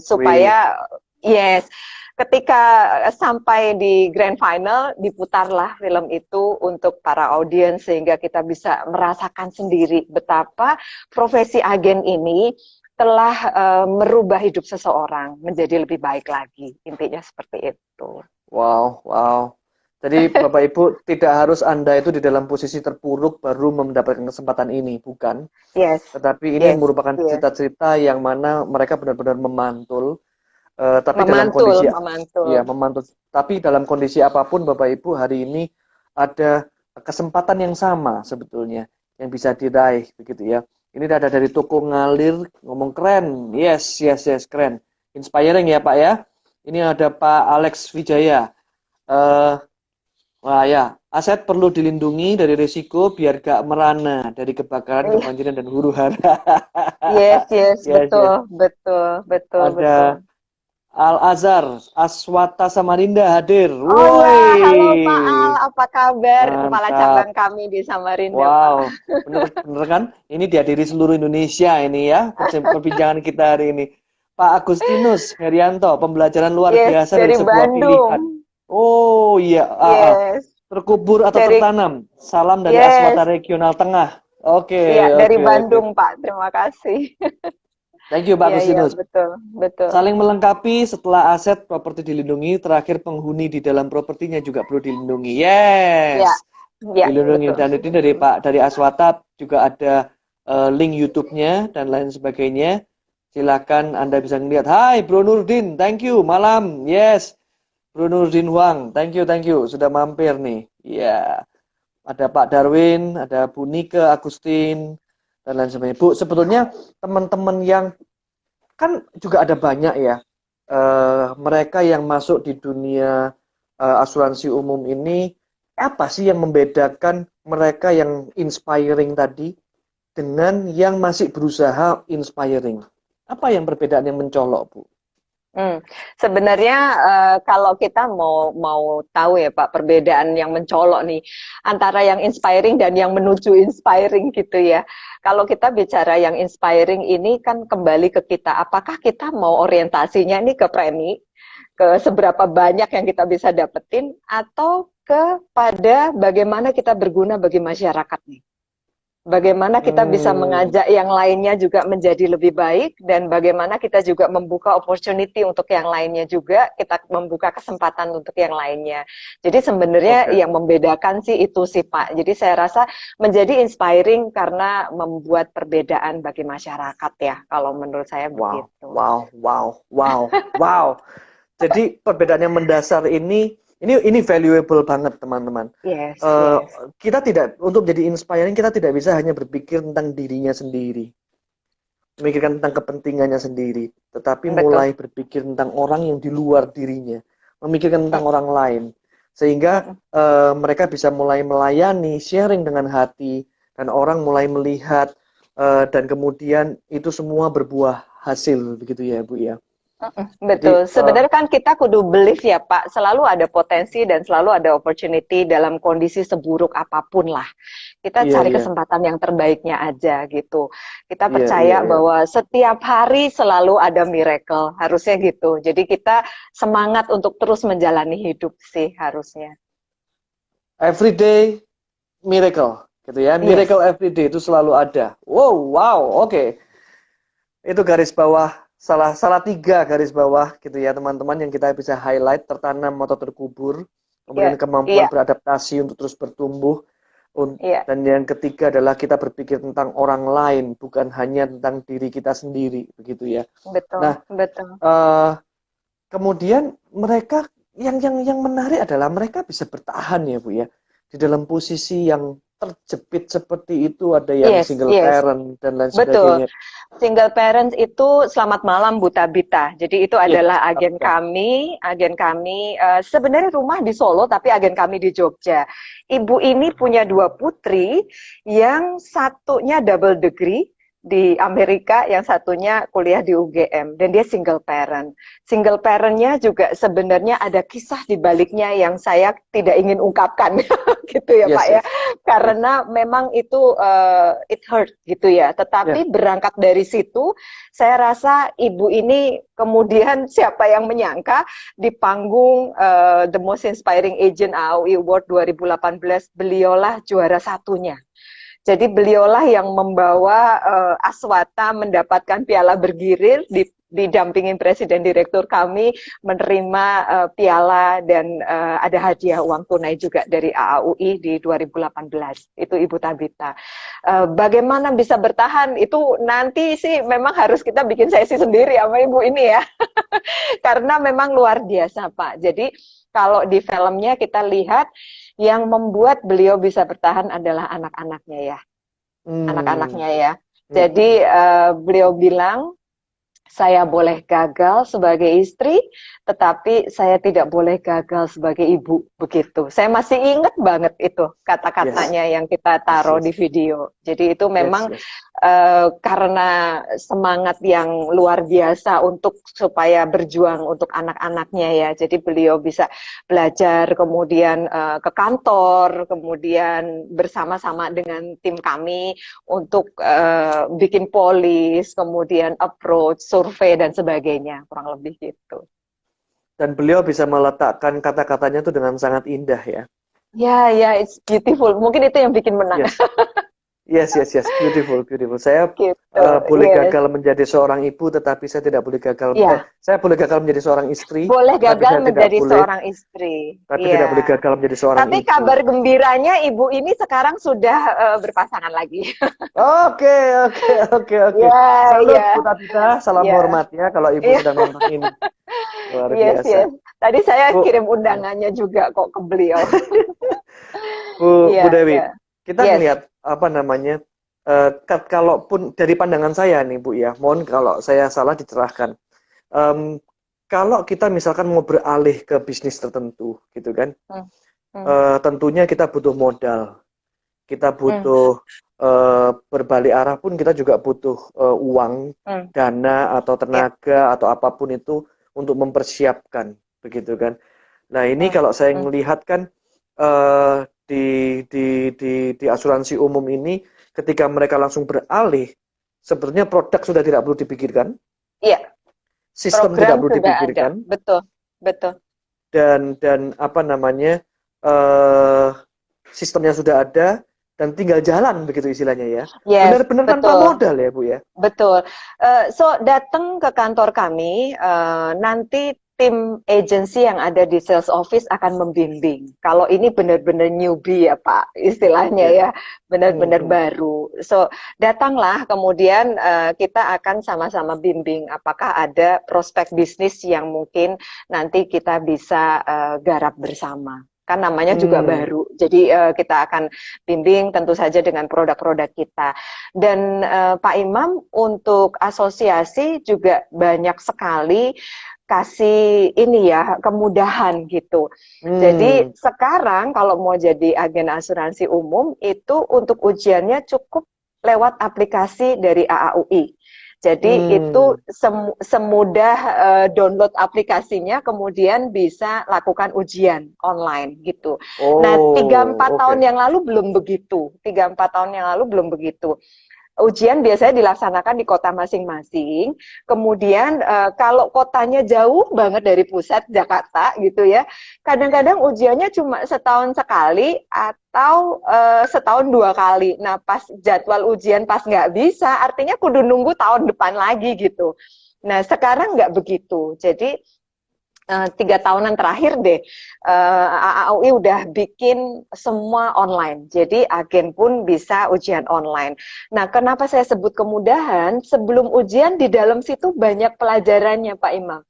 supaya yes, ketika sampai di grand final diputarlah film itu untuk para audiens, sehingga kita bisa merasakan sendiri betapa profesi agen ini telah merubah hidup seseorang menjadi lebih baik lagi. Intinya seperti itu. Wow. Jadi Bapak Ibu tidak harus Anda itu di dalam posisi terpuruk baru mendapatkan kesempatan ini, bukan. Yes, Tetapi ini yes, merupakan yes. cerita-cerita yang mana mereka benar-benar memantul, tapi dalam Memantul, kondisi memantul. ya memantul. Tapi dalam kondisi apapun Bapak Ibu hari ini ada kesempatan yang sama sebetulnya yang bisa diraih begitu ya. Ini ada dari toko ngalir ngomong keren. Yes, yes, yes, keren. Inspiring ya Pak ya. Ini ada Pak Alex Wijaya. Eh Wah ya, aset perlu dilindungi dari risiko biar gak merana dari kebakaran, kebanjiran dan huru hara. Yes, yes, Yes, yes. betul, betul, betul, betul. Ada Al Azhar, Aswata Samarinda hadir. Oh ya, halo Pak Woi, Al, apa kabar? Kepala cabang mantap. kami di Samarinda, Pak. Wow, bener bener kan? Ini dihadiri seluruh Indonesia ini ya, perbincangan kita hari ini. Pak Agustinus Herianto, pembelajaran luar Yes, biasa dari dari sebuah pilihan. Bandung. Oh iya, Yes, terkubur atau dari tertanam. Salam dari yes, Aswata Regional Tengah. iya Oke, dari oke, oke. Bandung, Pak. Terima kasih. Thank you, Pak Iya, iya, Agustinus. betul, betul. Saling melengkapi setelah aset properti dilindungi, terakhir penghuni di dalam propertinya juga perlu dilindungi. Iya, Yes, iya, dilindungi. betul. Dan ini dari Pak dari Aswata juga ada link YouTube-nya dan lain sebagainya. Silakan Anda bisa melihat. Hai Bro Nurdin, thank you. Malam, yes. Bro Nurdin Huang, thank you. Sudah mampir nih. Iya. Ada Pak Darwin, ada Bu Nike, Agustin, dan lain sebagainya. Bu, sebetulnya teman-teman yang kan juga ada banyak ya mereka yang masuk di dunia asuransi umum ini apa sih yang membedakan mereka yang inspiring tadi dengan yang masih berusaha inspiring? Apa yang perbedaan yang mencolok, Bu? Sebenarnya kalau kita mau tahu ya Pak perbedaan yang mencolok nih antara yang inspiring dan yang menuju inspiring gitu ya. Kalau kita bicara yang inspiring ini kan kembali ke kita, apakah kita mau orientasinya ini ke premi, ke seberapa banyak yang kita bisa dapetin, atau kepada bagaimana kita berguna bagi masyarakat nih. Bagaimana kita bisa Hmm, mengajak yang lainnya juga menjadi lebih baik, dan bagaimana kita juga membuka opportunity untuk yang lainnya juga, kita membuka kesempatan untuk yang lainnya. Jadi sebenarnya oke. yang membedakan sih itu sih Pak. Jadi saya rasa menjadi inspiring karena membuat perbedaan bagi masyarakat ya, kalau menurut saya Wow, begitu. wow, wow, wow, wow. Jadi perbedaan yang mendasar ini valuable banget teman-teman. Yes, Eh, yes. kita tidak untuk jadi inspiring kita tidak bisa hanya berpikir tentang dirinya sendiri, memikirkan tentang kepentingannya sendiri, tetapi Betul. mulai berpikir tentang orang yang di luar dirinya, memikirkan tentang orang lain, sehingga Mm-mm. mereka bisa mulai melayani, sharing dengan hati, dan orang mulai melihat dan kemudian itu semua berbuah hasil begitu ya Bu ya. Jadi Betul. Sebenarnya kan kita kudu believe ya Pak, selalu ada potensi dan selalu ada opportunity dalam kondisi seburuk apapun lah. Kita iya cari iya kesempatan yang terbaiknya aja gitu. Kita iya iya percaya iya. bahwa setiap hari selalu ada miracle, harusnya gitu. Jadi kita semangat untuk terus menjalani hidup sih harusnya. Everyday miracle gitu ya. Yes. Miracle everyday itu selalu ada. Wow, wow, oke. Itu garis bawah salah salah tiga garis bawah gitu ya teman-teman yang kita bisa highlight tertanam atau terkubur. Kemudian Iya, kemampuan iya, beradaptasi untuk terus bertumbuh. iya. Dan yang ketiga adalah kita berpikir tentang orang lain, bukan hanya tentang diri kita sendiri, begitu ya. Betul, Nah, betul. eh, kemudian mereka yang menarik adalah mereka bisa bertahan ya Bu ya di dalam posisi yang terjepit seperti itu ada yang Yes, single yes. parent dan lain Betul. sebagainya. Single parents itu selamat malam Bu Tabita. Jadi itu Iya, adalah Tabita. agen kami sebenarnya rumah di Solo tapi agen kami di Jogja. Ibu ini punya dua putri, yang satunya double degree di Amerika, yang satunya kuliah di UGM, dan dia single parent. Single parentnya juga sebenarnya ada kisah di baliknya yang saya tidak ingin ungkapkan, gitu ya Pak Yes, ya, yes, yes, karena memang itu it hurt gitu ya. ya, Tetapi berangkat dari situ, saya rasa ibu ini kemudian siapa yang menyangka di panggung The Most Inspiring Agent AOI Award 2018 beliaulah juara satunya. Jadi beliaulah yang membawa Aswata mendapatkan piala bergilir didampingin presiden direktur kami menerima piala dan ada hadiah uang tunai juga dari AAUI di 2018. Itu Ibu Tabita. Bagaimana bisa bertahan itu nanti sih memang harus kita bikin sesi sendiri sama Ibu ini ya. Karena memang luar biasa Pak. Jadi kalau di filmnya kita lihat yang membuat beliau bisa bertahan adalah anak-anaknya ya. Anak-anaknya ya. Jadi beliau bilang, saya boleh gagal sebagai istri, tetapi saya tidak boleh gagal sebagai ibu, begitu. Saya masih ingat banget itu kata-katanya yang kita taruh di video. Jadi itu memang karena semangat yang luar biasa untuk supaya berjuang untuk anak-anaknya ya. Jadi beliau bisa belajar, kemudian ke kantor, kemudian bersama-sama dengan tim kami untuk bikin polis, kemudian approach, survei dan sebagainya, kurang lebih gitu. Dan beliau bisa meletakkan kata-katanya itu dengan sangat indah ya. Ya, it's beautiful. Mungkin itu yang bikin menang. Yes, beautiful. Saya Gitu, boleh gagal menjadi seorang ibu, tetapi saya tidak boleh gagal. Saya boleh gagal menjadi seorang istri. Boleh gagal menjadi boleh, seorang istri. Tapi tidak boleh gagal menjadi seorang ibu. Tapi kabar gembiranya ibu ini sekarang sudah berpasangan lagi. Oke. Salut Bu Tabita, salam hormat ya kalau ibu sedang nonton ini. Luar biasa. Tadi saya kirim undangannya juga kok ke beliau. Bu Dewi, kita melihat apa namanya, kalaupun dari pandangan saya nih Bu ya, mohon kalau saya salah dicerahkan. Kalau kita misalkan mau beralih ke bisnis tertentu gitu kan, tentunya kita butuh modal, kita butuh berbalik arah pun kita juga butuh uang, dana atau tenaga atau apapun itu untuk mempersiapkan begitu kan. Nah ini kalau saya melihat kan di asuransi umum ini ketika mereka langsung beralih, sebetulnya produk sudah tidak perlu dipikirkan. Iya. Sistem tidak perlu dipikirkan. Betul. Dan apa namanya, sistemnya sudah ada dan tinggal jalan begitu istilahnya ya. Benar-benar tanpa modal ya Bu ya. Betul. So datang ke kantor kami, nanti tim agency yang ada di sales office akan membimbing. Kalau ini benar-benar newbie ya Pak, istilahnya ya, benar-benar baru. So datanglah, kemudian kita akan sama-sama bimbing apakah ada prospek bisnis yang mungkin nanti kita bisa garap bersama. Kan namanya juga baru, jadi kita akan bimbing tentu saja dengan produk-produk kita. Dan Pak Imam untuk asosiasi juga banyak sekali kasih ini ya, kemudahan gitu. Jadi sekarang kalau mau jadi agen asuransi umum itu untuk ujiannya cukup lewat aplikasi dari AAUI. Jadi itu semudah download aplikasinya, kemudian bisa lakukan ujian online gitu. Nah 3-4 tahun yang lalu belum begitu. 3-4 tahun yang lalu belum begitu. Ujian biasanya dilaksanakan di kota masing-masing. Kemudian kalau kotanya jauh banget dari pusat Jakarta gitu ya, kadang-kadang ujiannya cuma setahun sekali atau setahun 2 kali. Nah pas jadwal ujian pas nggak bisa, artinya kudu nunggu tahun depan lagi gitu. Nah sekarang nggak begitu. Jadi 3 tahunan terakhir deh, AAUI udah bikin semua online. Jadi agen pun bisa ujian online. Nah, kenapa saya sebut kemudahan? Sebelum ujian di dalam situ banyak pelajarannya, Pak Imam.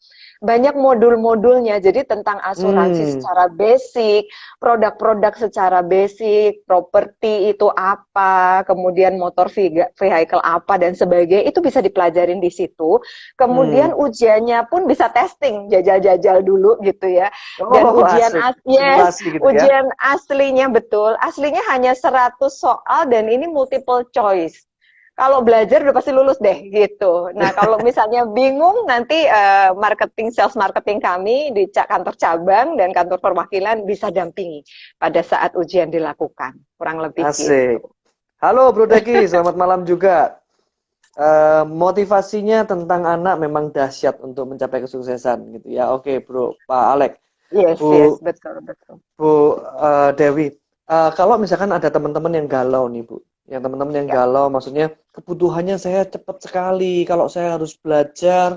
Banyak modul-modulnya, jadi tentang asuransi secara basic, produk-produk secara basic, properti itu apa, kemudian motor vehicle apa dan sebagainya, itu bisa dipelajarin di situ. Kemudian ujiannya pun bisa testing, jajal-jajal dulu gitu ya. Dan ujian aslinya betul, aslinya hanya 100 soal dan ini multiple choice. Kalau belajar udah pasti lulus deh gitu. Nah kalau misalnya bingung nanti sales marketing kami di kantor cabang dan kantor perwakilan bisa dampingi pada saat ujian dilakukan. Kurang lebih gitu. Halo Bro Deki, selamat malam juga. Motivasinya tentang anak memang dahsyat untuk mencapai kesuksesan gitu ya. Oke Bro, Pak Alex. Yes, betul. Bu Dewi, kalau misalkan ada teman-teman yang galau nih Bu, galau, maksudnya kebutuhannya saya cepat sekali, kalau saya harus belajar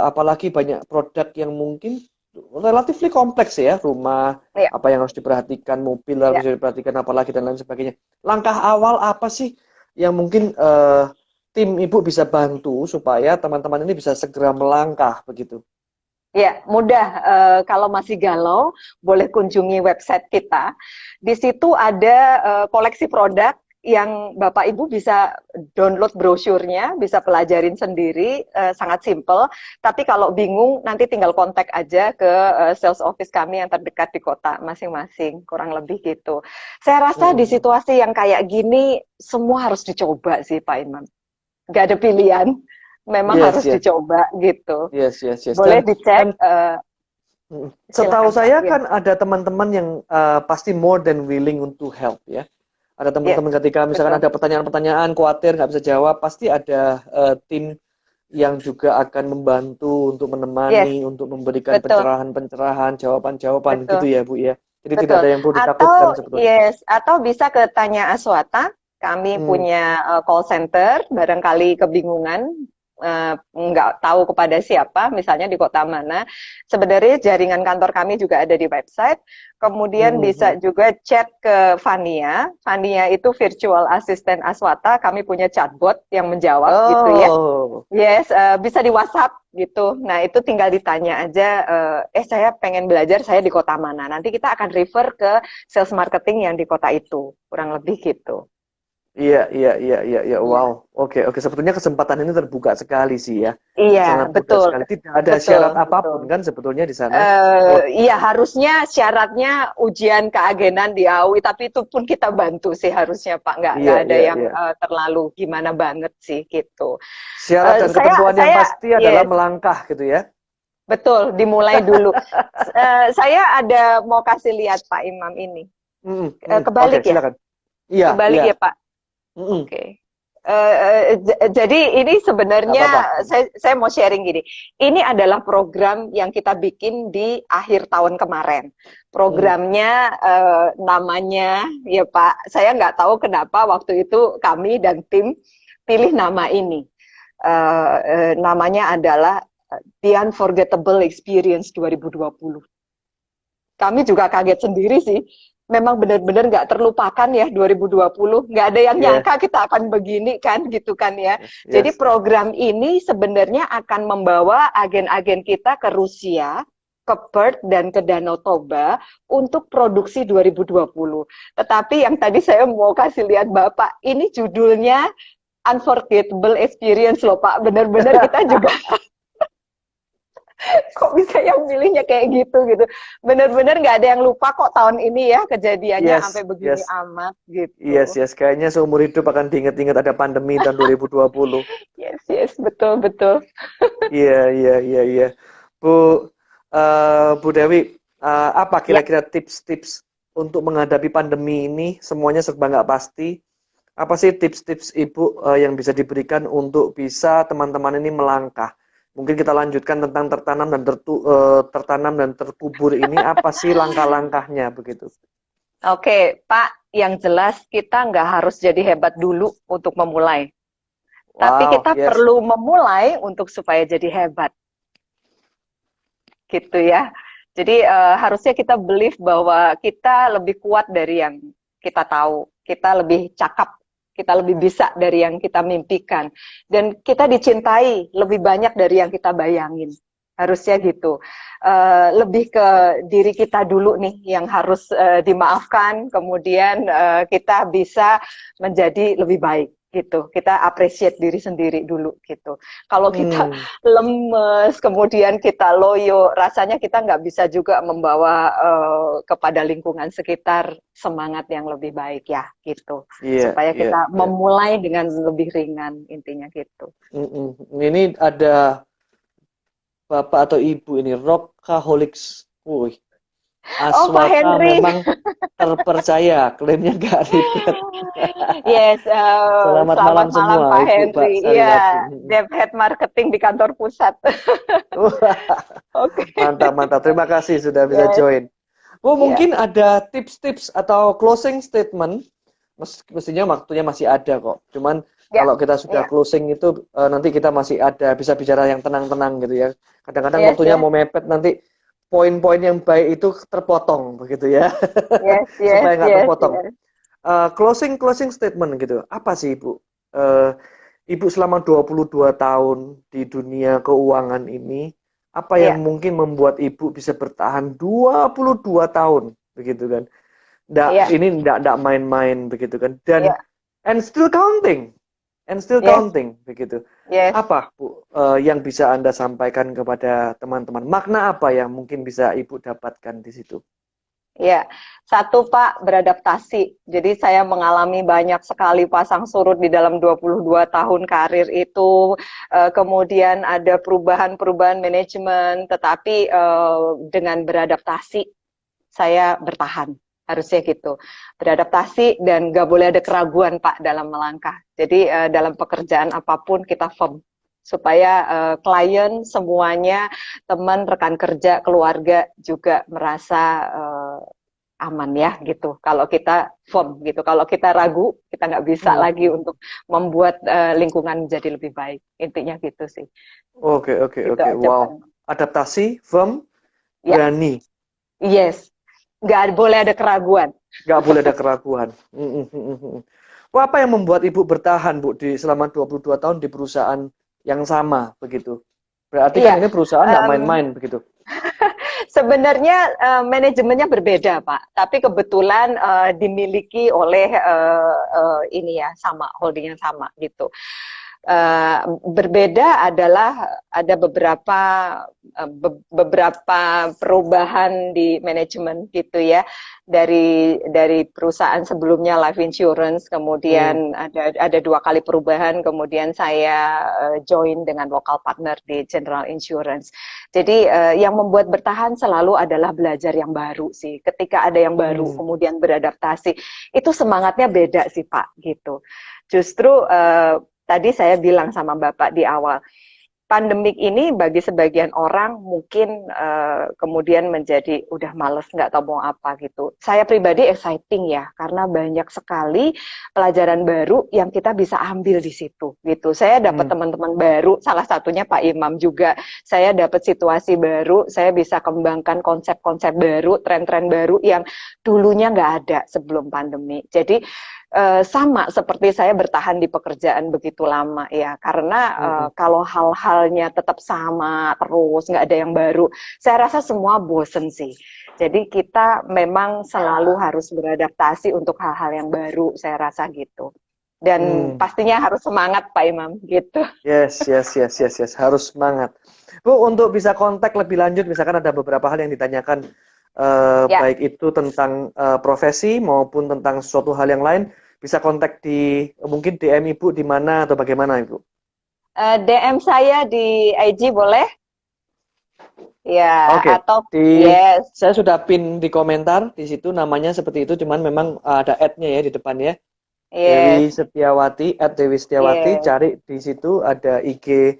apalagi banyak produk yang mungkin relatif kompleks ya, rumah, Ya, apa yang harus diperhatikan, mobil harus ya. diperhatikan, apalagi dan lain sebagainya. Langkah awal apa sih yang mungkin tim ibu bisa bantu supaya teman-teman ini bisa segera melangkah begitu? Ya, mudah. Kalau masih galau, boleh kunjungi website kita. Di situ ada koleksi produk yang Bapak Ibu bisa download brosurnya, bisa pelajarin sendiri, sangat simple. Tapi kalau bingung, nanti tinggal kontak aja ke sales office kami yang terdekat di kota masing-masing, kurang lebih gitu. Saya rasa di Hmm. situasi yang kayak gini, semua harus dicoba sih, Pak Imam. Nggak ada pilihan, memang Yes, harus yes, dicoba gitu. yes, yes, yes. Boleh dicek, Dan setahu silakan Pak. saya Ya, kan ada teman-teman yang pasti more than willing untuk help ya. Ada yes, teman-teman ketika misalkan betul, ada pertanyaan-pertanyaan, khawatir nggak bisa jawab, pasti ada tim yang juga akan membantu untuk yes, menemani, untuk memberikan betul, pencerahan-pencerahan, jawaban-jawaban gitu betul, ya Bu ya. Jadi tidak betul. ada yang perlu ditakutkan Atau sebetulnya. yes, atau bisa ke Tanya Aswata. Kami Hmm. punya call center. Barangkali kebingungan, nggak tahu kepada siapa, misalnya di kota mana. Sebenarnya jaringan kantor kami juga ada di website. Hmm, Kemudian hmm, hmm. bisa juga chat ke Fania. Fania itu virtual assistant Aswata. Kami punya chatbot yang menjawab gitu ya. Oh, Yes, bisa di WhatsApp gitu. Nah, itu tinggal ditanya aja, saya pengen belajar, saya di kota mana. Nanti kita akan refer ke sales marketing yang di kota itu, kurang lebih gitu. iya, iya, iya, iya, iya. Iya, Wow. Oke, oke. Sebetulnya kesempatan ini terbuka sekali sih ya. iya, Sangat mudah betul, sekali. Tidak ada betul, syarat betul. apapun kan sebetulnya di sana. Kalau Iya, harusnya syaratnya ujian keagenan di AUI, tapi itu pun kita bantu sih harusnya Pak, nggak iya, ada iya, yang iya. terlalu gimana banget sih gitu. Syarat dan Saya, ketentuan yang saya, pasti adalah yes, melangkah gitu ya. betul, dimulai dulu. Saya ada mau kasih lihat Pak Imam ini. Mm, mm. Oke, Kebalik ya? silakan. Iya, Kebalik iya. ya, Pak? Mm-mm. Oke. Jadi ini Nggak sebenarnya apa-apa. saya mau sharing gini. Ini adalah program yang kita bikin di akhir tahun kemarin. Mm. Programnya namanya ya Pak, saya nggak tahu kenapa waktu itu kami dan tim pilih nama ini. Namanya adalah The Unforgettable Experience 2020. Kami juga kaget sendiri sih. Memang benar-benar nggak terlupakan ya 2020. Nggak ada yang Yes, nyangka kita akan begini kan, gitu kan ya. yes, Jadi yes. program ini sebenarnya akan membawa agen-agen kita ke Rusia, ke Perth, dan ke Danau Toba untuk produksi 2020. Tetapi yang tadi saya mau kasih lihat Bapak, ini judulnya Unforgettable Experience loh Pak. Benar-benar kita juga kok bisa yang milihnya kayak gitu. Bener-bener nggak ada yang lupa kok tahun ini ya kejadiannya sampai Yes, begini yes. amat Yes, gitu. yes. Kayaknya seumur hidup akan diingat-ingat ada pandemi tahun 2020. Yes, yes, betul, betul. Iya, iya, iya, iya. Bu, Bu Dewi, apa Ya, kira-kira tips-tips untuk menghadapi pandemi ini? Semuanya serba nggak pasti. Apa sih tips-tips Ibu yang bisa diberikan untuk bisa teman-teman ini melangkah? Mungkin kita lanjutkan tentang tertanam dan terkubur ini. Apa sih langkah-langkahnya begitu? oke, Pak. Yang jelas kita nggak harus jadi hebat dulu untuk memulai. Tapi Wow, kita yes. perlu memulai untuk supaya jadi hebat, gitu ya. Jadi harusnya kita believe bahwa kita lebih kuat dari yang kita tahu, kita lebih cakap, kita lebih bisa dari yang kita mimpikan, dan kita dicintai lebih banyak dari yang kita bayangin. Harusnya gitu. Lebih ke diri kita dulu nih yang harus dimaafkan, kemudian kita bisa menjadi lebih baik gitu. Kita appreciate diri sendiri dulu gitu. Kalau kita Hmm. lemes, kemudian kita loyo, rasanya kita nggak bisa juga membawa kepada lingkungan sekitar semangat yang lebih baik ya, gitu. Iya, Supaya iya, kita iya. memulai dengan lebih ringan, intinya gitu. Mm-mm. Ini ada bapak atau ibu ini Rockaholics. Wih, Oh, Pak Aswata Henry. memang terpercaya, klaimnya nggak ribet. Yes, Selamat malam selamat malam semua, Pak Ibu, Pak Henry. Sariwati. Iya, Dev Head Marketing di kantor pusat. Wah, Oke, mantap, mantap. Terima kasih sudah bisa yes, join. Bu, ya. mungkin ada tips-tips atau closing statement mestinya waktunya masih ada kok. Cuman Ya, kalau kita sudah ya, closing itu nanti kita masih ada bisa bicara yang tenang-tenang gitu ya. Kadang-kadang yes, waktunya yes, mau mepet nanti poin-poin yang baik itu terpotong begitu ya. yes, yes, Supaya nggak yes, terpotong. yes. Closing statement gitu. Apa sih Ibu? Eh, Ibu selama 22 tahun di dunia keuangan ini, apa yang Ya, mungkin membuat Ibu bisa bertahan 22 tahun begitu kan? ya, Nggak main-main begitu kan? Dan ya, and still counting, yes, begitu. yes. Apa Bu yang bisa Anda sampaikan kepada teman-teman? Makna apa yang mungkin bisa Ibu dapatkan di situ? Ya, satu Pak, beradaptasi. Jadi saya mengalami banyak sekali pasang surut di dalam 22 tahun karir itu. Kemudian ada perubahan-perubahan manajemen, tetapi dengan beradaptasi saya bertahan. Harusnya gitu. Beradaptasi dan gak boleh ada keraguan Pak dalam melangkah. Jadi dalam pekerjaan apapun kita firm. Supaya klien semuanya, teman, rekan kerja, keluarga juga merasa aman ya gitu. Kalau kita firm gitu, kalau kita ragu, kita nggak bisa Hmm. lagi untuk membuat lingkungan menjadi lebih baik. Intinya gitu sih. Oke, oke, Gitu oke. aja Pak. Wow. Adaptasi, firm, Ya, berani. yes. Nggak boleh ada keraguan. Nggak boleh ada keraguan. Wah, apa yang membuat Ibu bertahan, Bu, di selama 22 tahun di perusahaan yang sama, begitu? Berarti kan Iya, ini perusahaan nggak em, main-main, begitu? sebenarnya manajemennya berbeda, Pak. Tapi kebetulan dimiliki oleh ini ya sama holding yang sama gitu. Berbeda adalah ada beberapa perubahan di manajemen gitu ya dari perusahaan sebelumnya life insurance Hmm. kemudian ada 2 kali perubahan kemudian saya join dengan local partner di General Insurance. Jadi yang membuat bertahan selalu adalah belajar yang baru sih. Ketika ada yang baru Hmm. kemudian beradaptasi itu semangatnya beda sih Pak gitu. Justru tadi saya bilang sama Bapak di awal, pandemik ini bagi sebagian orang mungkin kemudian menjadi udah males nggak tahu mau apa gitu. Saya pribadi exciting ya karena banyak sekali pelajaran baru yang kita bisa ambil di situ gitu. Saya dapat Hmm. teman-teman baru, salah satunya Pak Imam juga. Saya dapat situasi baru, saya bisa kembangkan konsep-konsep baru, tren-tren baru yang dulunya nggak ada sebelum pandemi. Jadi sama seperti saya bertahan di pekerjaan begitu lama ya karena Hmm. kalau hal-halnya tetap sama terus nggak ada yang baru saya rasa semua bosen sih jadi kita memang selalu harus beradaptasi untuk hal-hal yang baru saya rasa gitu dan Hmm. pastinya harus semangat Pak Imam gitu. Yes, yes, yes, yes, yes. Harus semangat. Bu, untuk bisa kontak lebih lanjut, misalkan ada beberapa hal yang ditanyakan, Ya, baik itu tentang profesi maupun tentang suatu hal yang lain, bisa kontak di mungkin DM Ibu di mana atau bagaimana Ibu? DM saya di IG boleh ya Oke, atau di yes saya sudah pin di komentar di situ namanya seperti itu, cuman memang ada ad-nya ya di depan ya. yes Dewi Setiawati, Dewi Setiawati, yes cari di situ ada IG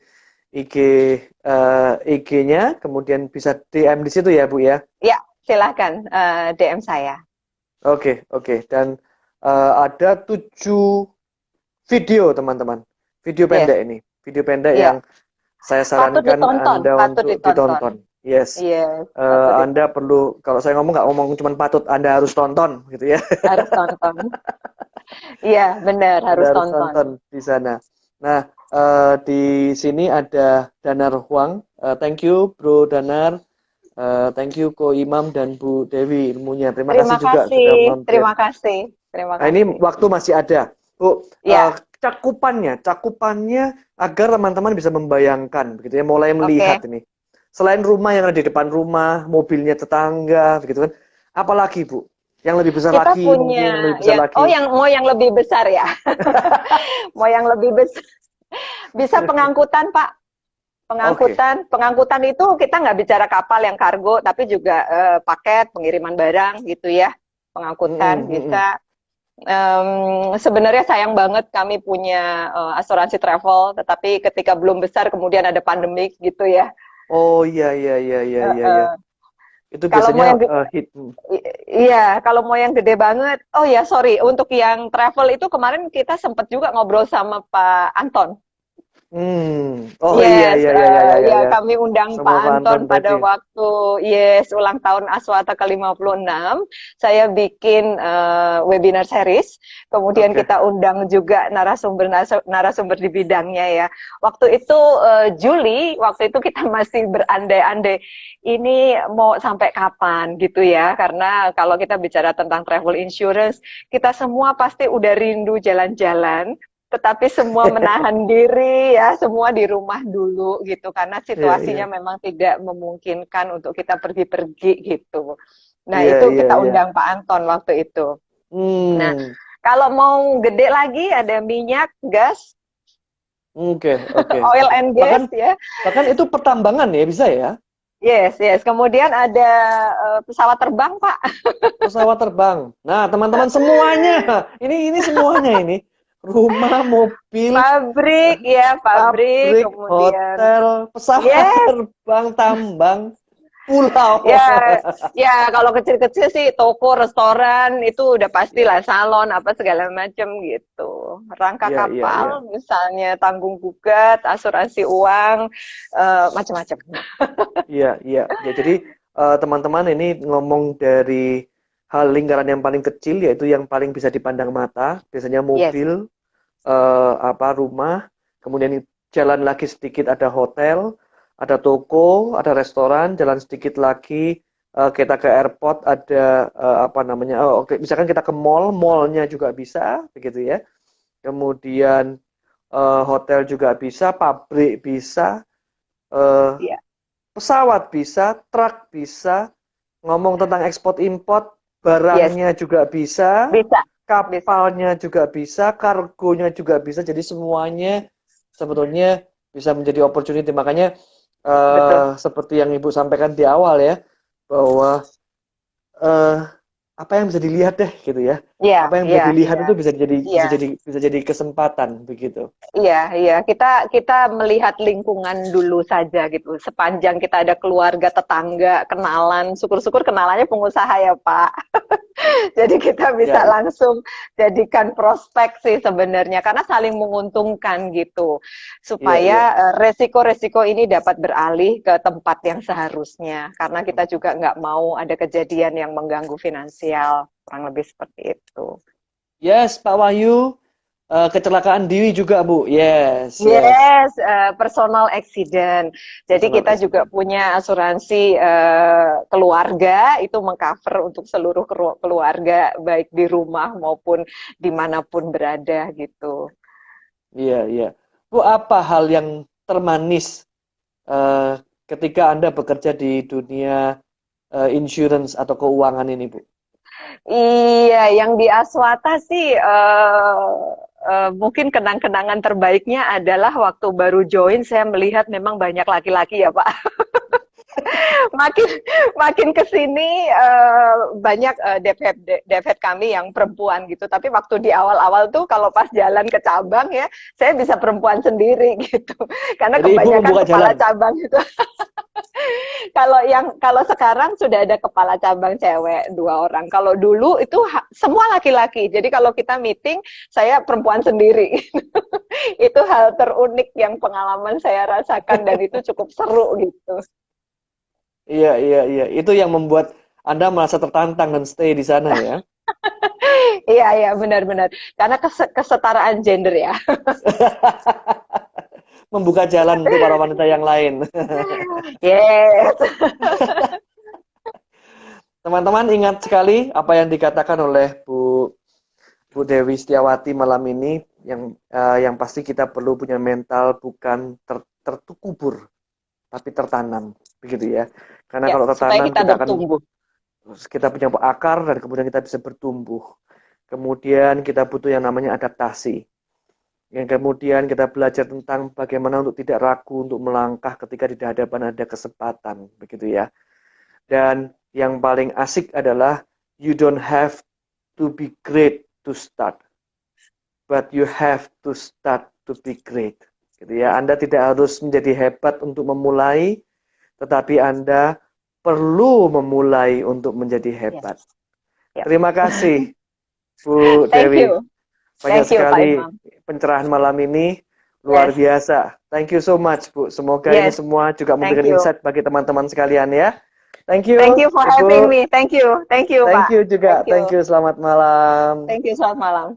IG-nya, kemudian bisa DM di situ ya Bu ya. ya silahkan DM saya. Oke, oke. Dan ada 7 video teman-teman, video Yes, pendek ini, video pendek iya. yang saya Patut sarankan ditonton, Anda patut untuk ditonton. ditonton. Yes. Yes, patut Anda ditonton. perlu, kalau saya ngomong nggak ngomong cuma patut, Anda harus tonton gitu ya. Harus tonton. Iya, benar, Anda harus harus tonton. nonton di sana. Nah, di sini ada Danar Huang. Thank you, Bro Danar. Thank you, Ko Imam dan Bu Dewi ilmunya. Terima kasih Terima juga sudah kasih, mampir. terima kasih, terima Nah, ini kasih. waktu masih ada. Bu, Ya, cakupannya agar teman-teman bisa membayangkan, begitu ya, mulai melihat oke. ini. Selain rumah yang ada di depan rumah, mobilnya tetangga, begitu kan. Apalagi, Bu? Yang lebih besar Kita lagi, mungkin yang punya lebih besar oh lagi. yang mau yang lebih besar ya. Mau yang lebih besar. Bisa pengangkutan, Pak. Oke. Pengangkutan itu kita nggak bicara kapal yang kargo, tapi juga paket, pengiriman barang gitu ya. Pengangkutan Mm-mm, mm-mm. bisa. Sebenarnya sayang banget kami punya asuransi travel, tetapi ketika belum besar kemudian ada pandemik gitu ya. Oh iya iya iya iya iya iya. Itu Kalau mau biasanya yang hit. iya, kalau mau yang gede banget, oh ya sorry, untuk yang travel itu kemarin kita sempat juga ngobrol sama Pak Anton. Oh iya Yes, iya iya iya iya iya. ya Ya. kami undang Sama Pak Pak Anton Anton tadi. pada waktu ulang tahun Aswata ke-56. Saya bikin webinar series, kemudian Oke. kita undang juga narasumber di bidangnya ya. Waktu itu Juli, waktu itu kita masih berandai-andai ini mau sampai kapan gitu ya, karena kalau kita bicara tentang travel insurance, kita semua pasti udah rindu jalan-jalan, tetapi semua menahan diri ya, semua di rumah dulu gitu karena Iya situasinya iya. memang tidak memungkinkan untuk kita pergi-pergi gitu. Nah, Iya itu iya kita iya. undang Pak Anton waktu itu. Nah, Hmm. kalau mau gede lagi ada minyak, gas, Oke oke oil oke. and Bahkan gas ya. bahkan itu pertambangan ya bisa ya. Yes, yes. Kemudian ada pesawat terbang, Pak. Pesawat terbang. Nah, teman-teman semuanya, ini semuanya ini. Rumah, mobil, Pabrik ya, pabrik. pabrik, Kemudian hotel, pesawat yes, terbang, tambang, pulau. ya, ya kalau kecil-kecil sih toko, restoran itu udah Ya, pastilah salon apa segala macam gitu. Rangka iya, iya, iya. kapal misalnya tanggung gugat, asuransi uang, macam-macam. Iya, iya. Ya, jadi teman-teman ini ngomong dari hal lingkaran yang paling kecil yaitu yang paling bisa dipandang mata, biasanya Yes, mobil, rumah, kemudian jalan lagi sedikit ada hotel, ada toko, ada restoran, jalan sedikit lagi kita ke airport ada oke, misalkan kita ke mall, mallnya juga bisa, begitu ya. Kemudian hotel juga bisa, pabrik bisa, eh, ya, pesawat bisa, truk bisa, ngomong tentang ekspor import, yes, barangnya juga bisa, bisa, bisa. kapalnya juga bisa, kargonya juga bisa. Jadi semuanya sebetulnya bisa menjadi opportunity. Makanya Betul. seperti yang Ibu sampaikan di awal ya, bahwa eh, apa yang bisa dilihat deh gitu ya. Iya, Apa yang bisa iya, dilihat iya, itu bisa jadi iya. bisa jadi kesempatan begitu. Iya, iya. Kita melihat lingkungan dulu saja gitu. Sepanjang kita ada keluarga, tetangga, kenalan, syukur-syukur kenalannya pengusaha ya, Pak. Jadi kita Ya, bisa langsung jadikan prospek sih sebenarnya karena saling menguntungkan gitu. iya, iya. Supaya resiko-resiko ini dapat beralih ke tempat yang seharusnya. Karena kita juga nggak mau ada kejadian yang mengganggu finansial. Kurang lebih seperti itu. Yes, Pak Wahyu. Kecelakaan diri juga, Bu. Yes, yes. Yes, personal accident. Jadi Personal kita juga accident. punya asuransi keluarga itu mengcover untuk seluruh keluarga baik di rumah maupun dimanapun berada gitu. Iya, iya. Bu, apa hal yang termanis eh, ketika Anda bekerja di dunia insurance atau keuangan ini, Bu? Iya, yang di Aswata sih mungkin kenang-kenangan terbaiknya adalah waktu baru join saya melihat memang banyak laki-laki ya Pak. makin makin ke sini banyak devhead kami yang perempuan gitu. Tapi waktu di awal-awal tuh kalau pas jalan ke cabang ya, saya bisa perempuan sendiri gitu. Karena Jadi Ibu kebanyakan membuka kepala jalan. cabang itu kalau sekarang sudah ada kepala cabang cewek 2 orang. Kalau dulu itu semua laki-laki. Jadi kalau kita meeting, saya perempuan sendiri. Itu hal terunik yang pengalaman saya rasakan dan itu cukup seru gitu. Iya, iya, iya. Itu yang membuat Anda merasa tertantang dan stay di sana ya. Iya, iya, benar-benar. Karena kesetaraan gender ya. Membuka jalan untuk para wanita yang lain. Yes. Teman-teman ingat sekali apa yang dikatakan oleh Bu Dewi Setiawati malam ini yang pasti kita perlu punya mental bukan terkubur tapi tertanam begitu ya. Karena Ya, kalau supaya tertanam kita bertumbuh. kita punya akar dan kemudian kita bisa bertumbuh. Kemudian kita butuh yang namanya adaptasi. Yang kemudian kita belajar tentang bagaimana untuk tidak ragu untuk melangkah ketika di hadapan ada kesempatan begitu ya. Dan yang paling asik adalah you don't have to be great to start, but you have to start to be great. Gitu ya. Anda tidak harus menjadi hebat untuk memulai, tetapi Anda perlu memulai untuk menjadi hebat. Yep. Terima kasih, Bu Thank Dewi. you. Banyak Thank you, Pak sekali Imam. pencerahan malam ini, luar Yes. biasa. Thank you so much, Bu. Semoga ini Yes. semua juga Thank memberikan you. insight bagi teman-teman sekalian ya. Thank Thank you, you for Ibu. having me. Thank you. Thank you, Thank Pak. you juga. Thank you. Thank you. Selamat malam. Thank you. Selamat malam.